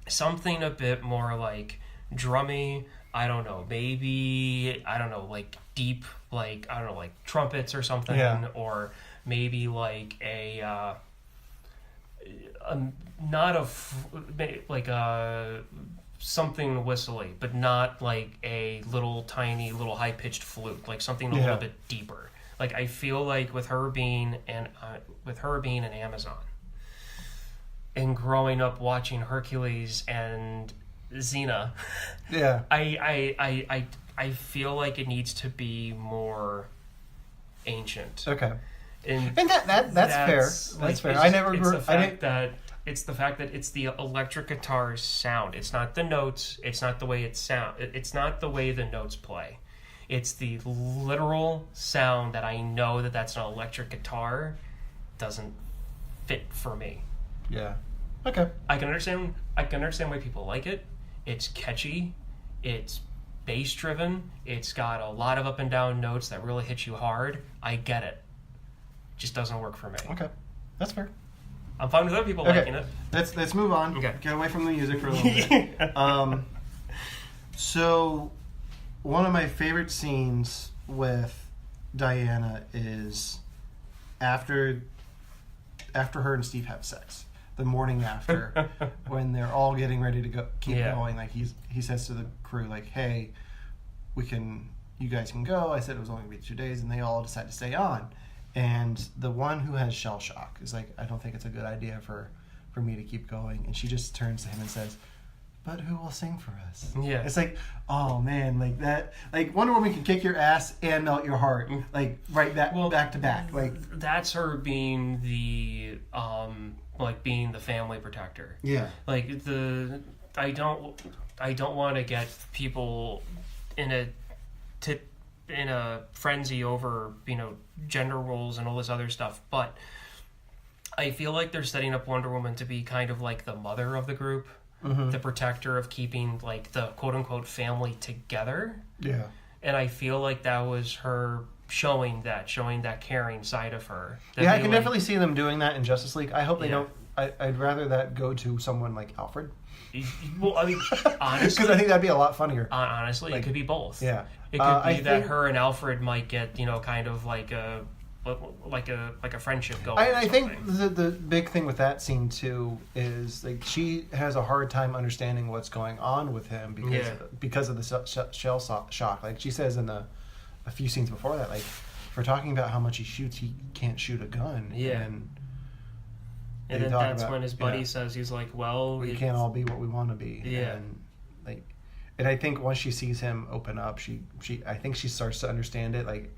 something a bit more, like, drummy. I don't know, maybe, like deep, like, like trumpets or something, or maybe like something whistly, but not like a tiny little high-pitched flute, like something a little bit deeper. Like, I feel like with her being an Amazon, and growing up watching Hercules and Xena, Yeah. I feel like it needs to be more ancient. Okay. And that's fair. That's fair. I never. It's the fact that it's the electric guitar sound. It's not the notes. It's not the way it sound. It's not the way the notes play. It's the literal sound that I know that's an electric guitar doesn't fit for me. Yeah. Okay. I can understand why people like it. It's catchy. It's bass driven. It's got a lot of up and down notes that really hit you hard. I get it. Just doesn't work for me. Okay. That's fair. I'm fine with other people liking it. Let's move on. Okay. Get away from the music for a little bit. So one of my favorite scenes with Diana is after her and Steve have sex. The morning after, when they're all getting ready to keep going, like he says to the crew, like, "Hey, you guys can go." I said it was only going to be 2 days, and they all decide to stay on. And the one who has shell shock is like, "I don't think it's a good idea for me to keep going." And she just turns to him and says, "But who will sing for us?" Yeah. It's like, oh man, like that. Like Wonder Woman can kick your ass and melt your heart, like back to back. Like that's her being the being the family protector. Yeah. Like I don't want to get people in a frenzy over, gender roles and all this other stuff, but I feel like they're setting up Wonder Woman to be kind of like the mother of the group, the protector of keeping like the quote unquote family together. Yeah. And I feel like that was her showing that caring side of her. Yeah, I can definitely see them doing that in Justice League. I hope they don't. I'd rather that go to someone like Alfred. Well, I mean, honestly, because I think that'd be a lot funnier. Honestly, it could be both. Yeah, it could be that her and Alfred might get kind of like a friendship going. I think the big thing with that scene too is like she has a hard time understanding what's going on with him because of the shell shock. Like she says in a few scenes before that, like if we're talking about how much he shoots, he can't shoot a gun. Yeah. And then that's when his buddy says, he's like, well, we can't all be what we want to be. Yeah. And I think once she sees him open up, I think she starts to understand it. Like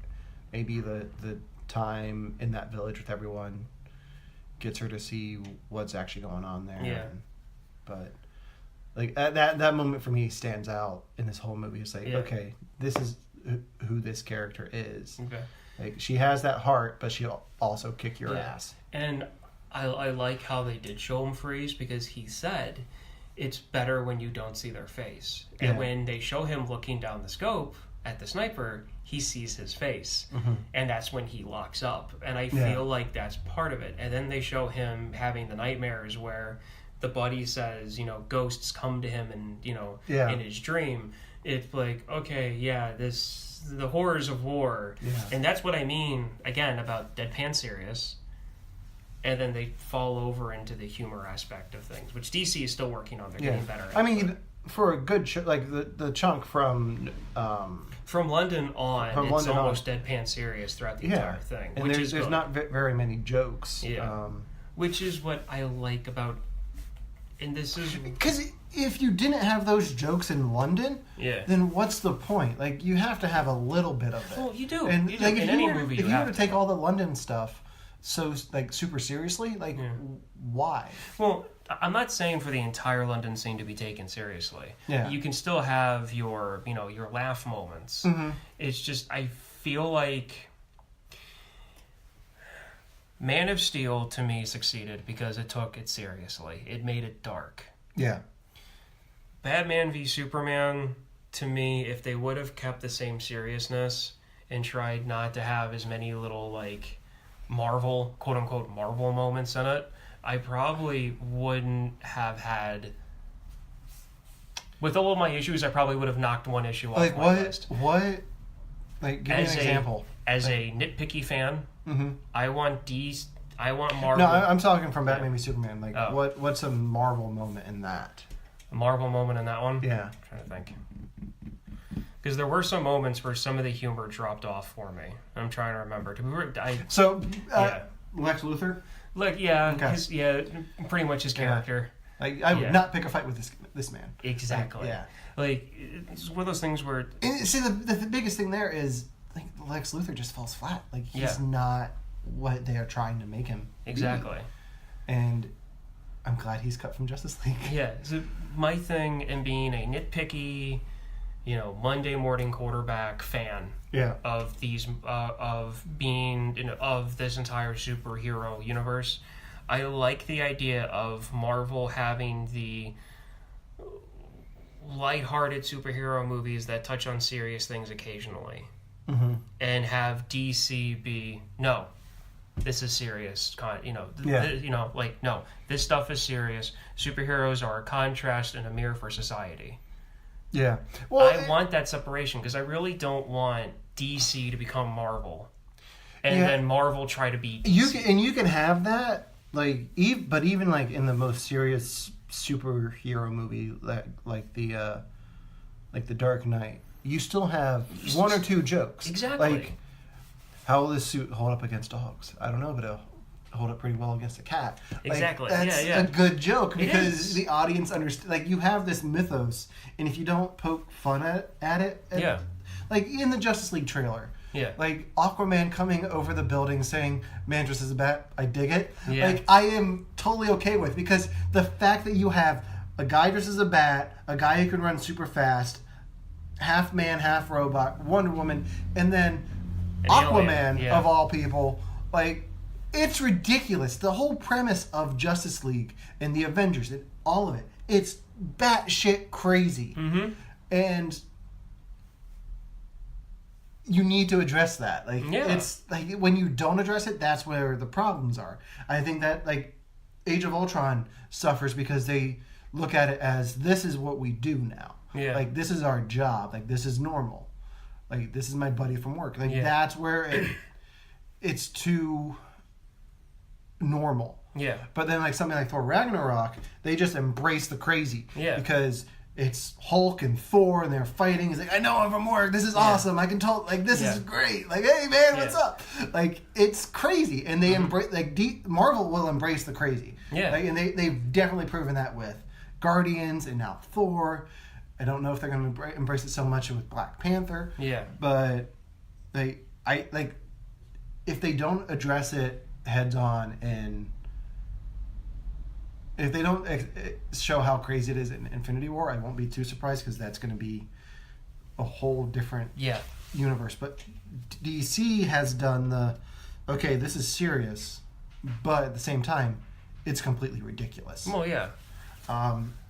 maybe the time in that village with everyone gets her to see what's actually going on there. Yeah. But like that moment for me stands out in this whole movie. It's like, okay, this is who this character is. Okay. Like she has that heart, but she'll also kick your ass. And I like how they did show him freeze, because he said it's better when you don't see their face. Yeah. And when they show him looking down the scope at the sniper, he sees his face. Mm-hmm. And that's when he locks up. And I feel like that's part of it. And then they show him having the nightmares where the buddy says, ghosts come to him and, in his dream. It's like, okay, the horrors of war. Yeah. And that's what I mean, again, about deadpan serious. And then they fall over into the humor aspect of things, which DC is still working on. They're getting better at. I mean, for a good like the chunk from London on, it's almost deadpan serious throughout the entire thing. And there's not very many jokes. Yeah. Which is what I like about, and this is because if you didn't have those jokes in London, then what's the point? Like you have to have a little bit of it. Well, you do. And you do. In any movie, if you were to take all the London stuff so like super seriously, like why? Well, I'm not saying for the entire London scene to be taken seriously. Yeah. You can still have your laugh moments. Mm-hmm. It's just I feel like Man of Steel to me succeeded because it took it seriously. It made it dark. Yeah. Batman v Superman, to me, if they would have kept the same seriousness and tried not to have as many little like Marvel, quote unquote Marvel moments in it, I probably wouldn't have had. With all of my issues, I probably would have knocked one issue off my list. What? Like, give me an example. As a nitpicky fan, I want Marvel. No, I'm talking from Batman v Superman. Like, what's a Marvel moment in that? A Marvel moment in that one? Yeah. I'm trying to think. Because there were some moments where some of the humor dropped off for me. I'm trying to remember. Lex Luthor? Look, pretty much his character. I would not pick a fight with this man. Exactly. Like, it's one of those things where... And see, the biggest thing there is, like, Lex Luthor just falls flat. Like, he's not what they are trying to make him Exactly. be. And I'm glad he's cut from Justice League. Yeah. So my thing in being a nitpicky, Monday morning quarterback fan of these, of being, of this entire superhero universe, I like the idea of Marvel having the lighthearted superhero movies that touch on serious things occasionally, and have DC be no, this is serious. No, this stuff is serious. Superheroes are a contrast and a mirror for society. Yeah, well, I want that separation because I really don't want DC to become Marvel, and then Marvel try to be DC. You can have that, like, but even like in the most serious superhero movie, like the Dark Knight, you still have one or two jokes. Exactly. Like, how will this suit hold up against dogs? I don't know, but it'll hold up pretty well against a cat. Exactly. That's a good joke because the audience understands. Like, you have this mythos, and if you don't poke fun at it, like in the Justice League trailer. Yeah. Like, Aquaman coming over the building saying, man dressed as a bat, I dig it. Yeah. Like, I am totally okay with, because the fact that you have a guy dressed as a bat, a guy who can run super fast, half man, half robot, Wonder Woman, and then Aquaman, of all people, like, it's ridiculous. The whole premise of Justice League and the Avengers and all of it, it's batshit crazy. Mm-hmm. And you need to address that. Like, it's like when you don't address it, that's where the problems are. I think that, like, Age of Ultron suffers because they look at it as, this is what we do now. Yeah. Like, this is our job. Like, this is normal. Like, this is my buddy from work. Like, that's where it's too normal. Yeah. But then, like, something like Thor Ragnarok, they just embrace the crazy. Yeah. Because it's Hulk and Thor, and they're fighting. He's like, I know I'm from work. This is awesome. I can tell. Like, this is great. Like, hey, man, what's up? Like, it's crazy. And they embrace, like, Marvel will embrace the crazy. Yeah. Like, and they've definitely proven that with Guardians and now Thor. I don't know if they're going to embrace it so much with Black Panther. Yeah. But if they don't address it heads on, and if they don't show how crazy it is in Infinity War, I won't be too surprised, because that's going to be a whole different universe. But DC has done okay, this is serious, but at the same time, it's completely ridiculous. Well, yeah.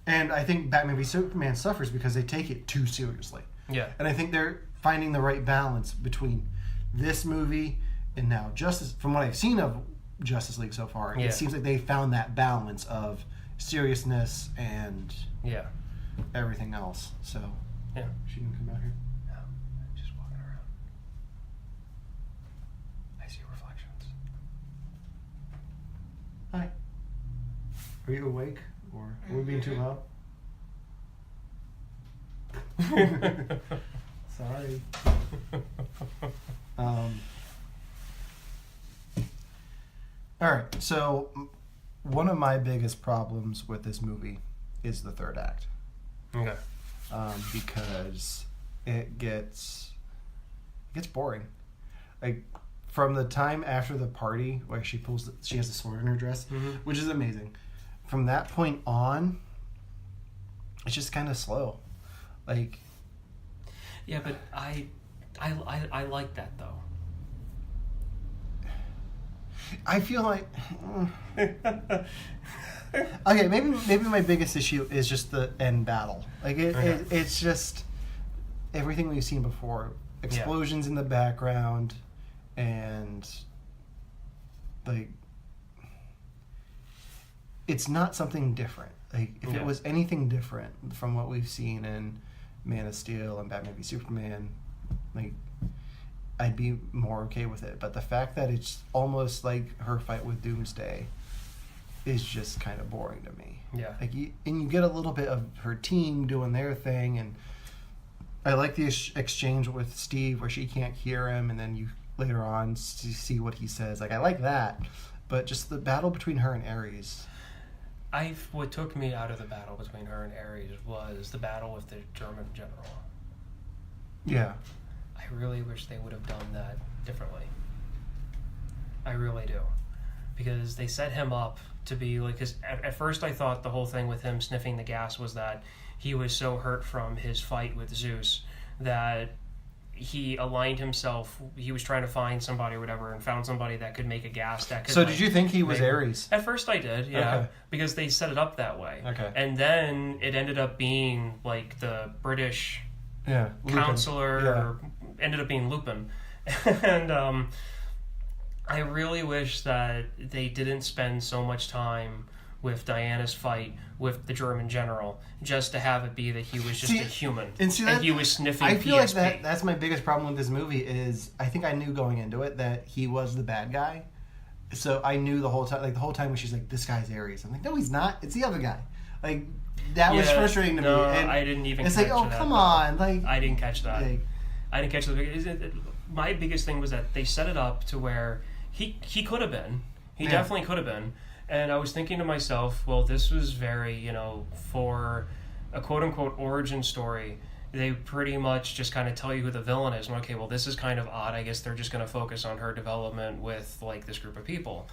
And I think Batman v Superman suffers because they take it too seriously. Yeah. And I think they're finding the right balance between this movie and now from what I've seen of Justice League so far, it seems like they found that balance of seriousness and everything else. So she can come out here. No, I'm just walking around. I see reflections. Hi. Are you awake, or are we being too loud? Sorry. All right, so one of my biggest problems with this movie is the third act. Okay. Because it gets boring. Like, from the time after the party where she has the sword in her dress, which is amazing. From that point on, it's just kind of slow. Like, yeah, but I like that though. I feel like okay, maybe my biggest issue is just the end battle. Like, it's just everything we've seen before. Explosions in the background, and like, it's not something different. Like, if it was anything different from what we've seen in Man of Steel and Batman v Superman, like, I'd be more okay with it. But the fact that it's almost like her fight with Doomsday is just kind of boring to me. Yeah. Like, you get a little bit of her team doing their thing, and I like the exchange with Steve where she can't hear him, and then you later on see what he says. Like, I like that, but just the battle between her and Ares. What took me out of the battle between her and Ares was the battle with the German general. Yeah. I really wish they would have done that differently. I really do. Because they set him up to be like, because at first I thought the whole thing with him sniffing the gas was that he was so hurt from his fight with Zeus that he aligned himself, he was trying to find somebody or whatever, and found somebody that could make a gas that could... So did you think he was Ares? At first I did, yeah. Okay. Because they set it up that way. Okay. And then it ended up being like the British counselor, ended up being Lupin. And I really wish that they didn't spend so much time with Diana's fight with the German general, just to have it be that he was just a human, and he was sniffing PSP. I feel like that's my biggest problem with this movie is I think I knew going into it that he was the bad guy, so I knew the whole time, like the whole time when she's like, this guy's Ares, I'm like, no, he's not, it's the other guy. Like, that was frustrating to me. And I didn't even it's catch like, oh, that, come on. Like, I didn't catch that. I didn't catch that. My biggest thing was that they set it up to where he could have been. He definitely could have been. And I was thinking to myself, well, this was very, for a quote-unquote origin story, they pretty much just kind of tell you who the villain is. And okay, well, this is kind of odd. I guess they're just going to focus on her development with, like, this group of people.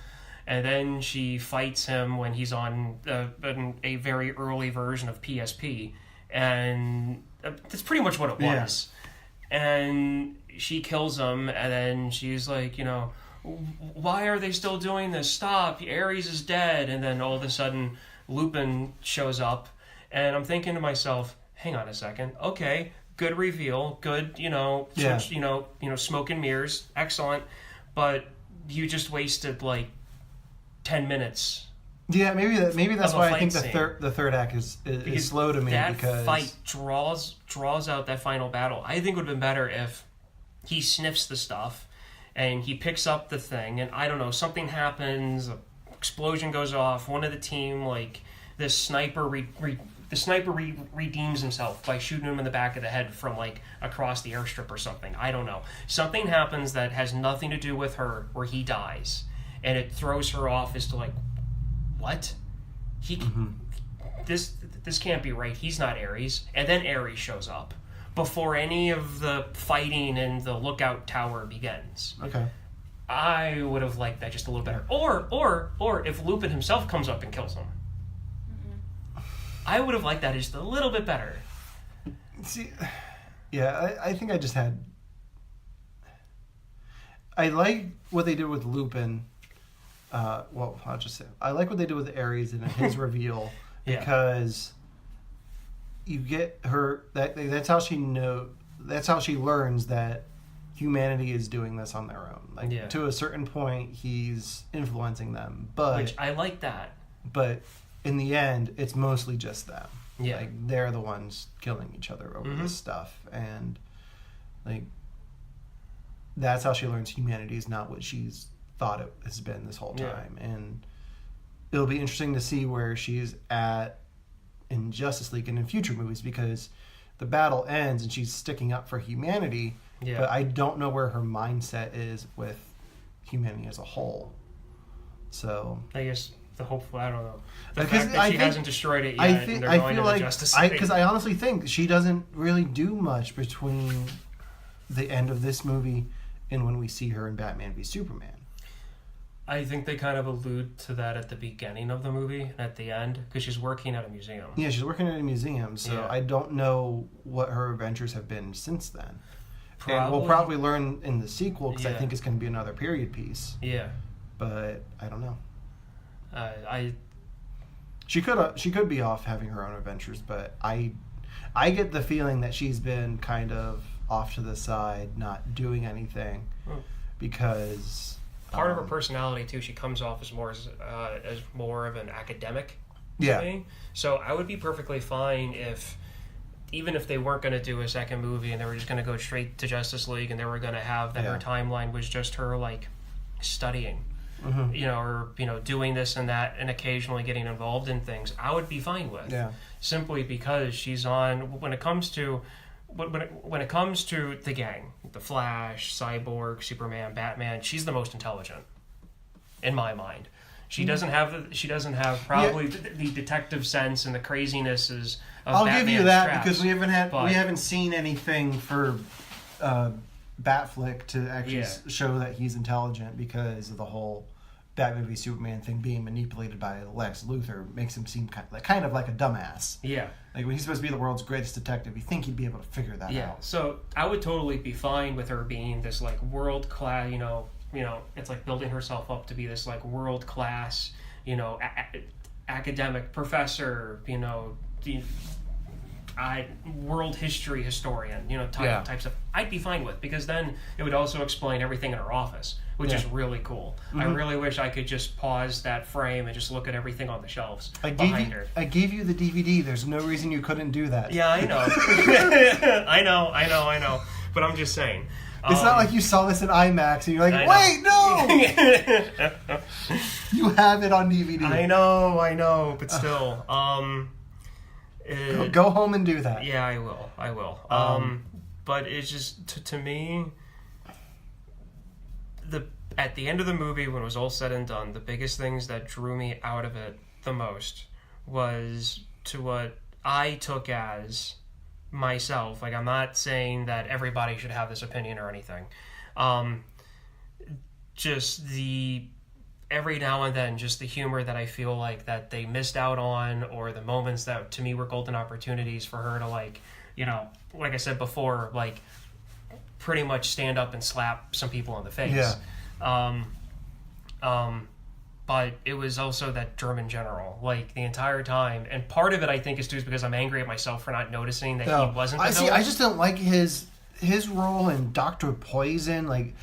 And then she fights him when he's on a very early version of PSP. And that's pretty much what it was. Yeah. And she kills him, and then she's like, why are they still doing this? Stop, Ares is dead. And then all of a sudden Lupin shows up, and I'm thinking to myself, hang on a second, okay, good reveal, good, smoke and mirrors, excellent, but you just wasted like 10 minutes. Yeah, maybe that's why I think the third act is slow to me, that because fight draws out that final battle. I think it would have been better if he sniffs the stuff and he picks up the thing, and I don't know, something happens, an explosion goes off, one of the team, like, this sniper redeems himself by shooting him in the back of the head from, like, across the airstrip or something. I don't know. Something happens that has nothing to do with her, where he dies, and it throws her off as to, like, what? This can't be right. He's not Ares. And then Ares shows up before any of the fighting in the lookout tower begins. Okay. I would have liked that just a little better. Or if Lupin himself comes up and kills him. I would have liked that just a little bit better. See, yeah, I think I just had... I like what they did with Lupin. I'll just say, I like what they did with Ares and his reveal, because you get her, that's how she learns that humanity is doing this on their own. Like, to a certain point, he's influencing them, which I like that. But in the end, it's mostly just them. Yeah. Like, they're the ones killing each other over this stuff, and like, that's how she learns humanity is not what she's thought it has been this whole time. And it'll be interesting to see where she's at in Justice League and in future movies, because the battle ends and she's sticking up for humanity, but I don't know where her mindset is with humanity as a whole. So I guess the hopeful, I don't know, the fact that she hasn't destroyed it yet, and they're going into Justice League. Because I honestly think she doesn't really do much between the end of this movie and when we see her in Batman v Superman. I think they kind of allude to that at the beginning of the movie and at the end, because she's working at a museum. Yeah, she's working at a museum, so I don't know what her adventures have been since then. And we'll probably learn in the sequel, because I think it's going to be another period piece. Yeah. But I don't know. She could be off having her own adventures, but I get the feeling that she's been kind of off to the side, not doing anything, because part of her personality too, she comes off as more of an academic to me. So I would be perfectly fine even if they weren't going to do a second movie and they were just going to go straight to Justice League, and they were going to have that her timeline was just her, like, studying, or doing this and that and occasionally getting involved in things. I would be fine with, simply because she's on, when it comes to the gang, the Flash, Cyborg, Superman, Batman, she's the most intelligent. in my mind. She doesn't have probably the detective sense and the crazinesses of I'll Batman's give you that traps, because we haven't seen anything for Batflick to actually show that he's intelligent because of the whole Batman v Superman thing being manipulated by Lex Luthor makes him seem kind of like a dumbass. Yeah. Like when he's supposed to be the world's greatest detective, you think he'd be able to figure that out. Yeah. So I would totally be fine with her being this like world class, it's like building herself up to be this like world class, academic professor, world history historian, types of. I'd be fine with, because then it would also explain everything in her office, which is really cool. Mm-hmm. I really wish I could just pause that frame and just look at everything on the shelves behind her. I gave you the DVD. There's no reason you couldn't do that. Yeah, I know. I know. But I'm just saying. It's not like you saw this in IMAX and you're like, wait, no! You have it on DVD. I know, but still. Go home and do that. Yeah, I will. But it's just, to me, at the end of the movie, when it was all said and done, the biggest things that drew me out of it the most was to what I took as myself. Like, I'm not saying that everybody should have this opinion or anything. Just every now and then, just the humor that I feel like that they missed out on, or the moments that to me were golden opportunities for her to like I said before, like pretty much stand up and slap some people in the face. Yeah. But it was also that German general, like the entire time, and part of it I think is because I'm angry at myself for not noticing that he wasn't. I just don't like his role in Dr. Poison. Like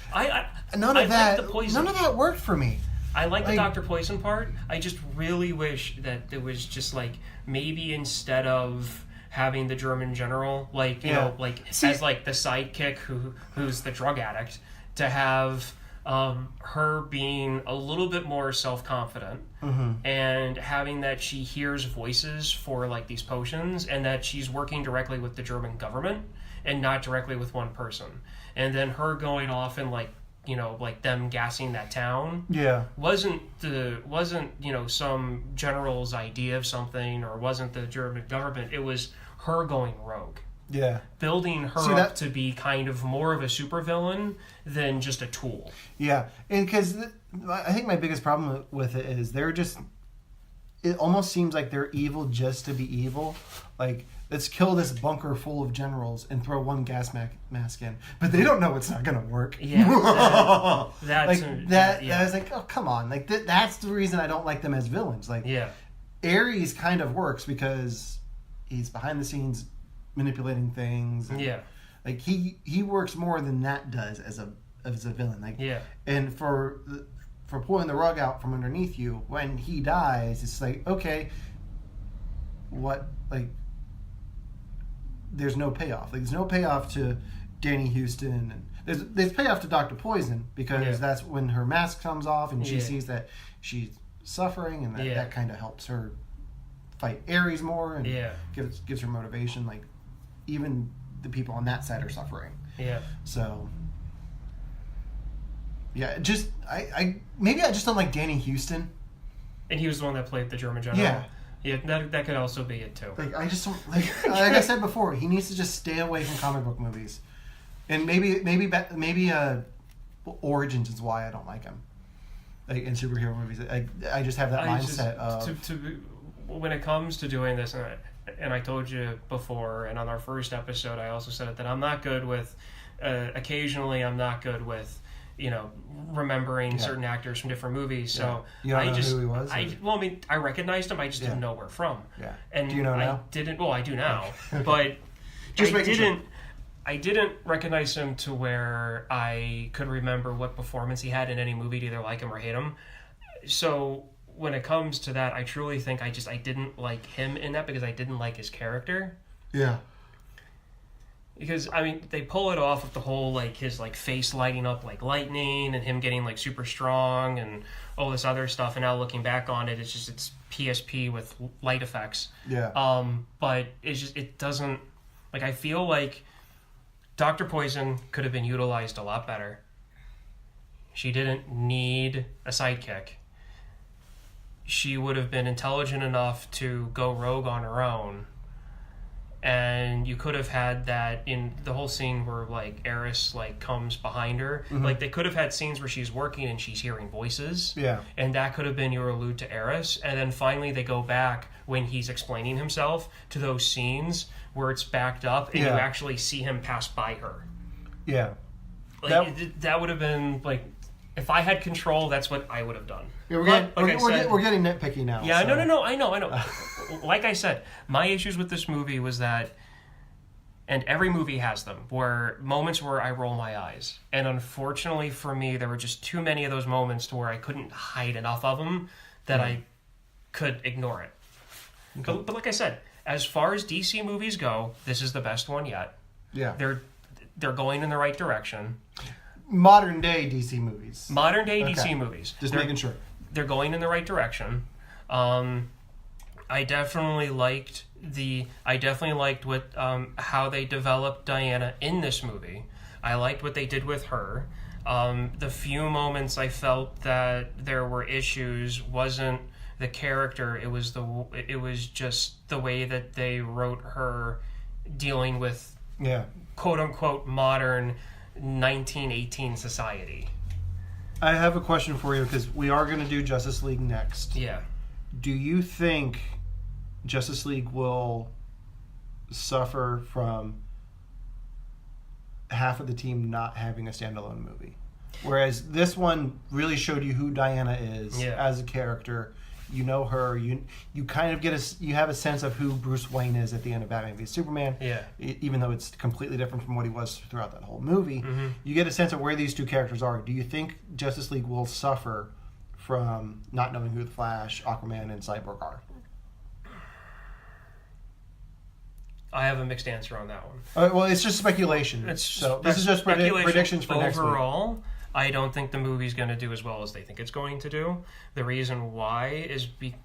none of that worked for me. I like the Dr. Poison part. I just really wish that it was just like maybe instead of having the German general, as like the sidekick who's the drug addict, to have her being a little bit more self-confident, and having that she hears voices for like these potions, and that she's working directly with the German government and not directly with one person, and then her going off and like them gassing that town wasn't some general's idea of something, or wasn't the German government. It was her going rogue. Yeah. Building her up to be kind of more of a supervillain than just a tool. Yeah. And because I think my biggest problem with it is it almost seems like they're evil just to be evil. Like, let's kill this bunker full of generals and throw one gas mask in. But they don't know it's not going to work. Yeah. I was like, oh, come on. Like, that's the reason I don't like them as villains. Like, Ares kind of works because he's behind the scenes manipulating things. And, like, he works more than that does as a villain. Like, and for pulling the rug out from underneath you, when he dies, it's like, okay, what, like, there's no payoff. Like, there's no payoff to Danny Huston, and there's payoff to Dr. Poison, because that's when her mask comes off and she sees that she's suffering, and that kind of helps her fight Ares more, and gives her motivation. Like, even the people on that side are suffering. Yeah. So, just maybe I just don't like Danny Huston. And he was the one that played the German general. Yeah. Yeah, that could also be it too. Like, I just don't like I said before, he needs to just stay away from comic book movies, and maybe Origins is why I don't like him. Like, in superhero movies, I just have that mindset of when it comes to doing this, and I told you before, and on our first episode, I also said it, that I'm not good with. Occasionally, I'm not good with. Remembering certain actors from different movies. So you don't know who he was? I recognized him. I just didn't know where from. Yeah. And do you know now? I do now. But I didn't recognize him to where I could remember what performance he had in any movie to either like him or hate him. So when it comes to that, I truly think I didn't like him in that because I didn't like his character. Yeah. Because, I mean, they pull it off with the whole, like, his, like, face lighting up like lightning and him getting, like, super strong and all this other stuff. And now looking back on it, it's PSP with light effects. Yeah. But it doesn't, like, I feel like Dr. Poison could have been utilized a lot better. She didn't need a sidekick. She would have been intelligent enough to go rogue on her own. And you could have had that in the whole scene where, like, Eris, like, comes behind her. Mm-hmm. Like, they could have had scenes where she's working and she's hearing voices. Yeah. And that could have been your allude to Eris. And then finally they go back when he's explaining himself to those scenes where it's backed up and you actually see him pass by her. Yeah. Like, that would have been, like, if I had control, that's what I would have done. Yeah, we're getting nitpicky now. Yeah, so. No, I know. Like I said, my issues with this movie was that, and every movie has them, were moments where I roll my eyes. And unfortunately for me, there were just too many of those moments to where I couldn't hide enough of them that I could ignore it. Okay. But like I said, as far as DC movies go, this is the best one yet. Yeah. They're going in the right direction. Modern day DC movies. DC movies. Just making sure. They're going in the right direction. I definitely liked what how they developed Diana in this movie. I liked what they did with her. The few moments I felt that there were issues wasn't the character. It was just the way that they wrote her dealing with quote unquote modern 1918 society. I have a question for you because we are going to do Justice League next. Yeah. Do you think Justice League will suffer from half of the team not having a standalone movie? Whereas this one really showed you who Diana is as a character. You know her. You kind of you have a sense of who Bruce Wayne is at the end of Batman v Superman. Yeah. Even though it's completely different from what he was throughout that whole movie, you get a sense of where these two characters are. Do you think Justice League will suffer from not knowing who the Flash, Aquaman, and Cyborg are? I have a mixed answer on that one. Well, it's just speculation. This is just predictions for next week. Overall, I don't think the movie's going to do as well as they think it's going to do. The reason why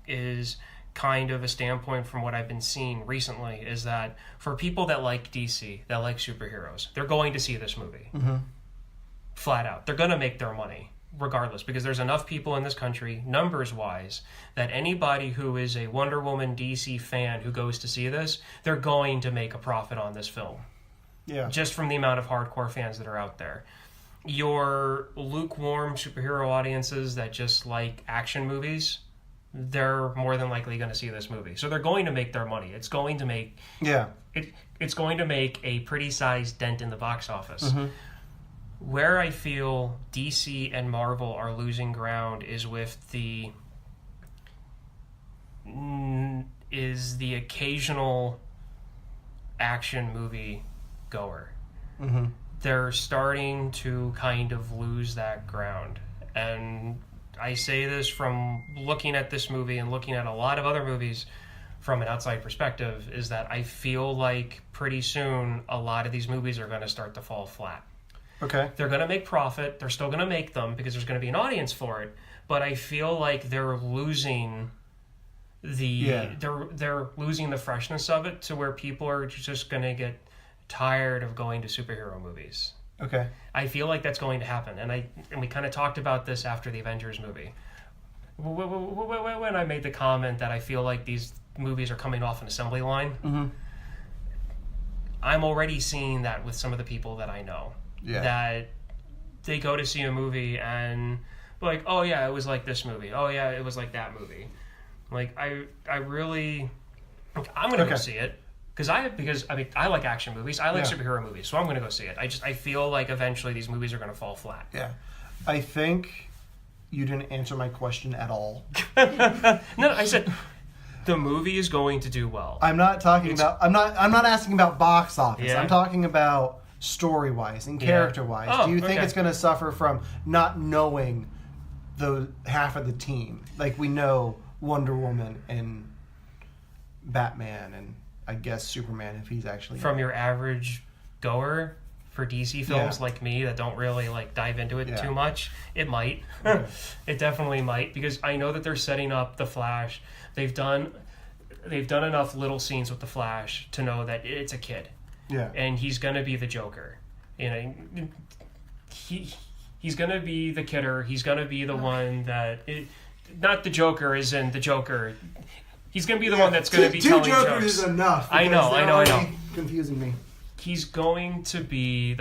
is kind of a standpoint from what I've been seeing recently, is that for people that like DC, that like superheroes, they're going to see this movie. Mm-hmm. Flat out. They're going to make their money regardless, because there's enough people in this country, numbers-wise, that anybody who is a Wonder Woman DC fan who goes to see this, they're going to make a profit on this film. Yeah. Just from the amount of hardcore fans that are out there. Your lukewarm superhero audiences that just like action movies, they're more than likely going to see this movie. So they're going to make their money. It's going to make it's going to make a pretty sized dent in the box office. Mm-hmm. Where I feel DC and Marvel are losing ground is with the occasional action movie goer. Mm-hmm. They're starting to kind of lose that ground. And I say this from looking at this movie and looking at a lot of other movies from an outside perspective, is that I feel like pretty soon a lot of these movies are going to start to fall flat. Okay. They're going to make profit. They're still going to make them because there's going to be an audience for it. But I feel like they're losing they're losing the freshness of it, to where people are just going to get tired of going to superhero movies. Okay. I feel like that's going to happen. And we kind of talked about this after the Avengers movie. When I made the comment that I feel like these movies are coming off an assembly line, mm-hmm. I'm already seeing that with some of the people that I know. Yeah. That they go to see a movie and like, oh yeah, it was like this movie. Oh yeah, it was like that movie. Like I'm gonna go see it because I like action movies. I like superhero movies, so I'm gonna go see it. I feel like eventually these movies are gonna fall flat. Yeah, I think you didn't answer my question at all. No, I said the movie is going to do well. I'm not talking about. I'm not asking about box office. Yeah. I'm talking about story-wise and character-wise. Do you think it's going to suffer from not knowing the half of the team? Like, we know Wonder Woman and Batman and I guess Superman, if he's actually... From your average goer for DC films like me that don't really like dive into it too much, it might. Okay. It definitely might, because I know that they're setting up the Flash. They've done enough little scenes with the Flash to know that it's a kid. Yeah. And he's going to be the Joker. You know, He's gonna be the kidder. He's gonna be the one that not the Joker isn't the Joker. He's gonna be the one that's gonna be telling jokes. Two Jokers is enough. I know. Confusing me. He's going to be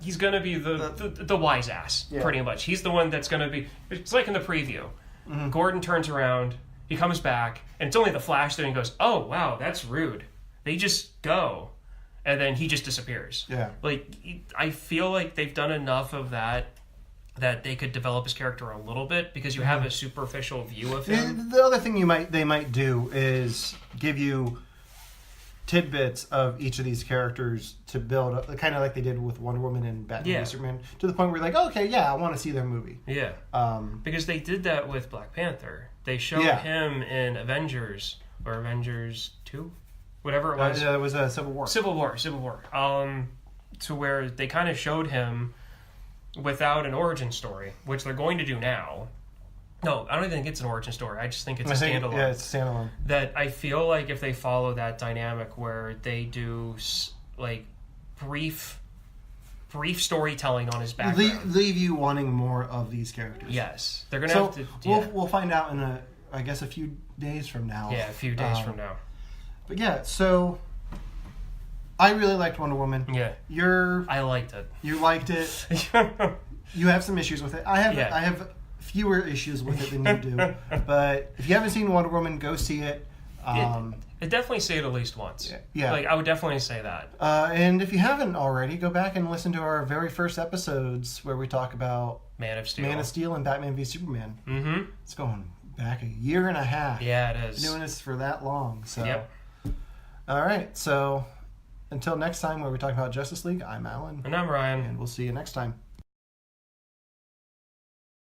he's gonna be the wise ass, pretty much. He's the one that's gonna be. It's like in the preview. Mm-hmm. Gordon turns around. He comes back, and it's only the Flash there, and he goes, "Oh wow, that's rude." They just go. And then he just disappears. Yeah. Like, I feel like they've done enough of that they could develop his character a little bit, because you have a superficial view of him. The other thing they might do is give you tidbits of each of these characters to build up, kind of like they did with Wonder Woman and Batman v Superman, to the point where you're like, okay, yeah, I want to see their movie. Yeah. Because they did that with Black Panther. They showed him in Avengers 2? Whatever it was. It was a Civil War. Civil War. To where they kind of showed him without an origin story, which they're going to do now. No, I don't even think it's an origin story. I just think it's a standalone. Yeah, it's a standalone. That I feel like if they follow that dynamic where they do like brief storytelling on his background, leave you wanting more of these characters. Yes, they're gonna have to. Yeah. We'll find out in a few days from now. Yeah, a few days from now. But yeah, so I really liked Wonder Woman. Yeah. I liked it. You liked it. You have some issues with it. I have fewer issues with it than you do. But if you haven't seen Wonder Woman, go see it. I definitely say it at least once. Yeah. Like, I would definitely say that. And if you haven't already, go back and listen to our very first episodes where we talk about Man of Steel and Batman v Superman. Mm-hmm. It's going back a year and a half. Yeah, it is. Been doing this for that long. So. Yep. All right, so until next time where we talk about Justice League, I'm Alan. And I'm Ryan. And we'll see you next time.